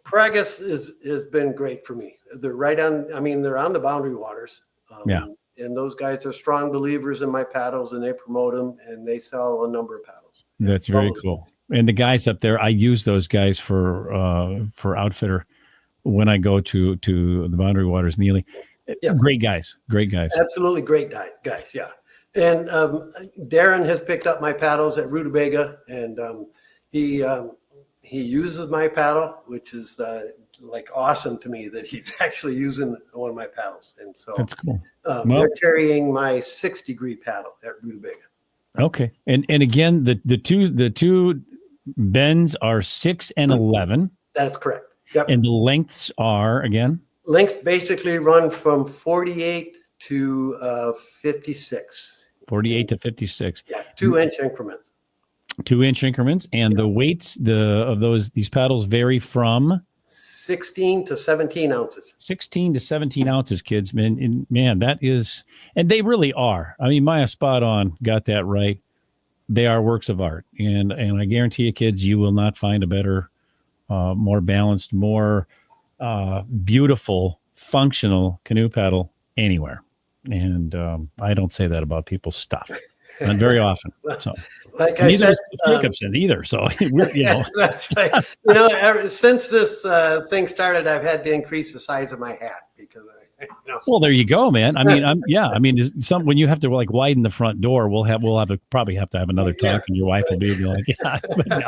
Paragus has been great for me. They're they're on the Boundary Waters. And those guys are strong believers in my paddles, and they promote them, and they sell a number of paddles. That's very cool. And the guys up there, I use those guys for Outfitter when I go to the Boundary Waters, Neely. Yeah. Great guys. Absolutely great guys. Yeah. And Darren has picked up my paddles at Rutabaga, and he uses my paddle, which is awesome to me that he's actually using one of my paddles. And so that's cool. They're carrying my 6-degree paddle at Rutabaga. Okay. And again, the two bends are 6 and 11. That's correct. Yep. And the lengths are again? Lengths basically run from 48 to 56. 48 to 56. Yeah, 2-inch increments. 2-inch increments, and the weights of these paddles vary from 16 to 17 ounces. 16 to 17 ounces, kids. Man, that is, and they really are. I mean, Maya spot on, got that right. They are works of art, and I guarantee you, kids, you will not find a better, more balanced, more beautiful, functional canoe paddle anywhere. And I don't say that about people's stuff, not very often. So, like I said, Jacobson either. So that's right. Since this thing started, I've had to increase the size of my hat because Well, there you go, man. I mean, when you have to widen the front door, probably have to have another talk, and your wife will be like, yeah, but no,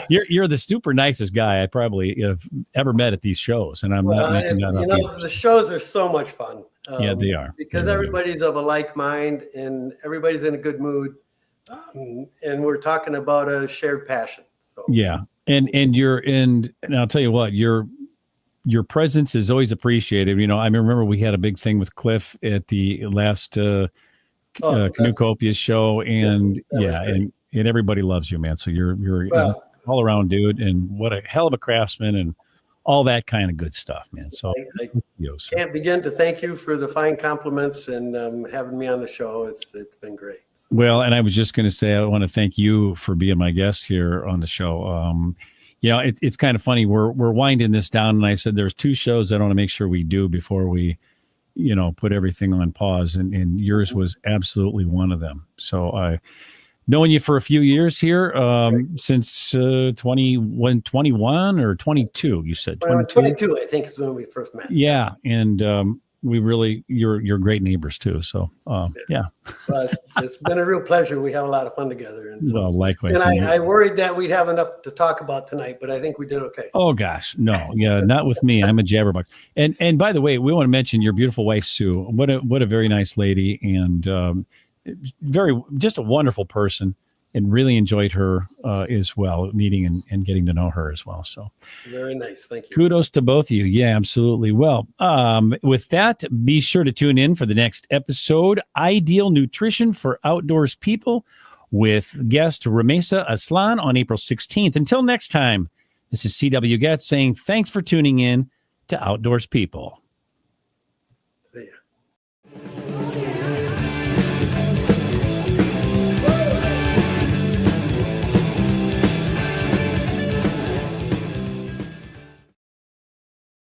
you're the super nicest guy I probably have ever met at these shows, and I'm not making that up either. The shows are so much fun. Yeah, they are. Because everybody's of a like mind, and everybody's in a good mood, and we're talking about a shared passion. So. Yeah, and I'll tell you what, your presence is always appreciated. I remember we had a big thing with Cliff at the last Canoecopia's show, and and everybody loves you, man. So you're an all around dude, and what a hell of a craftsman, and all that kind of good stuff, man. So I can't begin to thank you for the fine compliments and having me on the show. It's been great. Well, and I was just going to say, I want to thank you for being my guest here on the show. It's kind of funny. We're winding this down, and I said there's 2 shows I want to make sure we do before we, put everything on pause, and yours was absolutely one of them. So knowing you for a few years here, since 21 or 22, you said 22. 22, I think, is when we first met. Yeah, and we really you're great neighbors too. So yeah. But it's been a real pleasure. We have a lot of fun together. And Well, likewise. And I worried that we'd have enough to talk about tonight, but I think we did okay. Oh gosh, no, yeah, not with me. I'm a jabberbuck. And by the way, we want to mention your beautiful wife Sue. What a very nice lady, and just a wonderful person. And really enjoyed her as well, meeting and getting to know her as well. So very nice. Thank you. Kudos to both of you. Yeah, absolutely. Well, with that, be sure to tune in for the next episode, Ideal Nutrition for Outdoors People, with guest Ramesa Aslan on April 16th. Until next time, this is C.W. Getz saying thanks for tuning in to Outdoors People.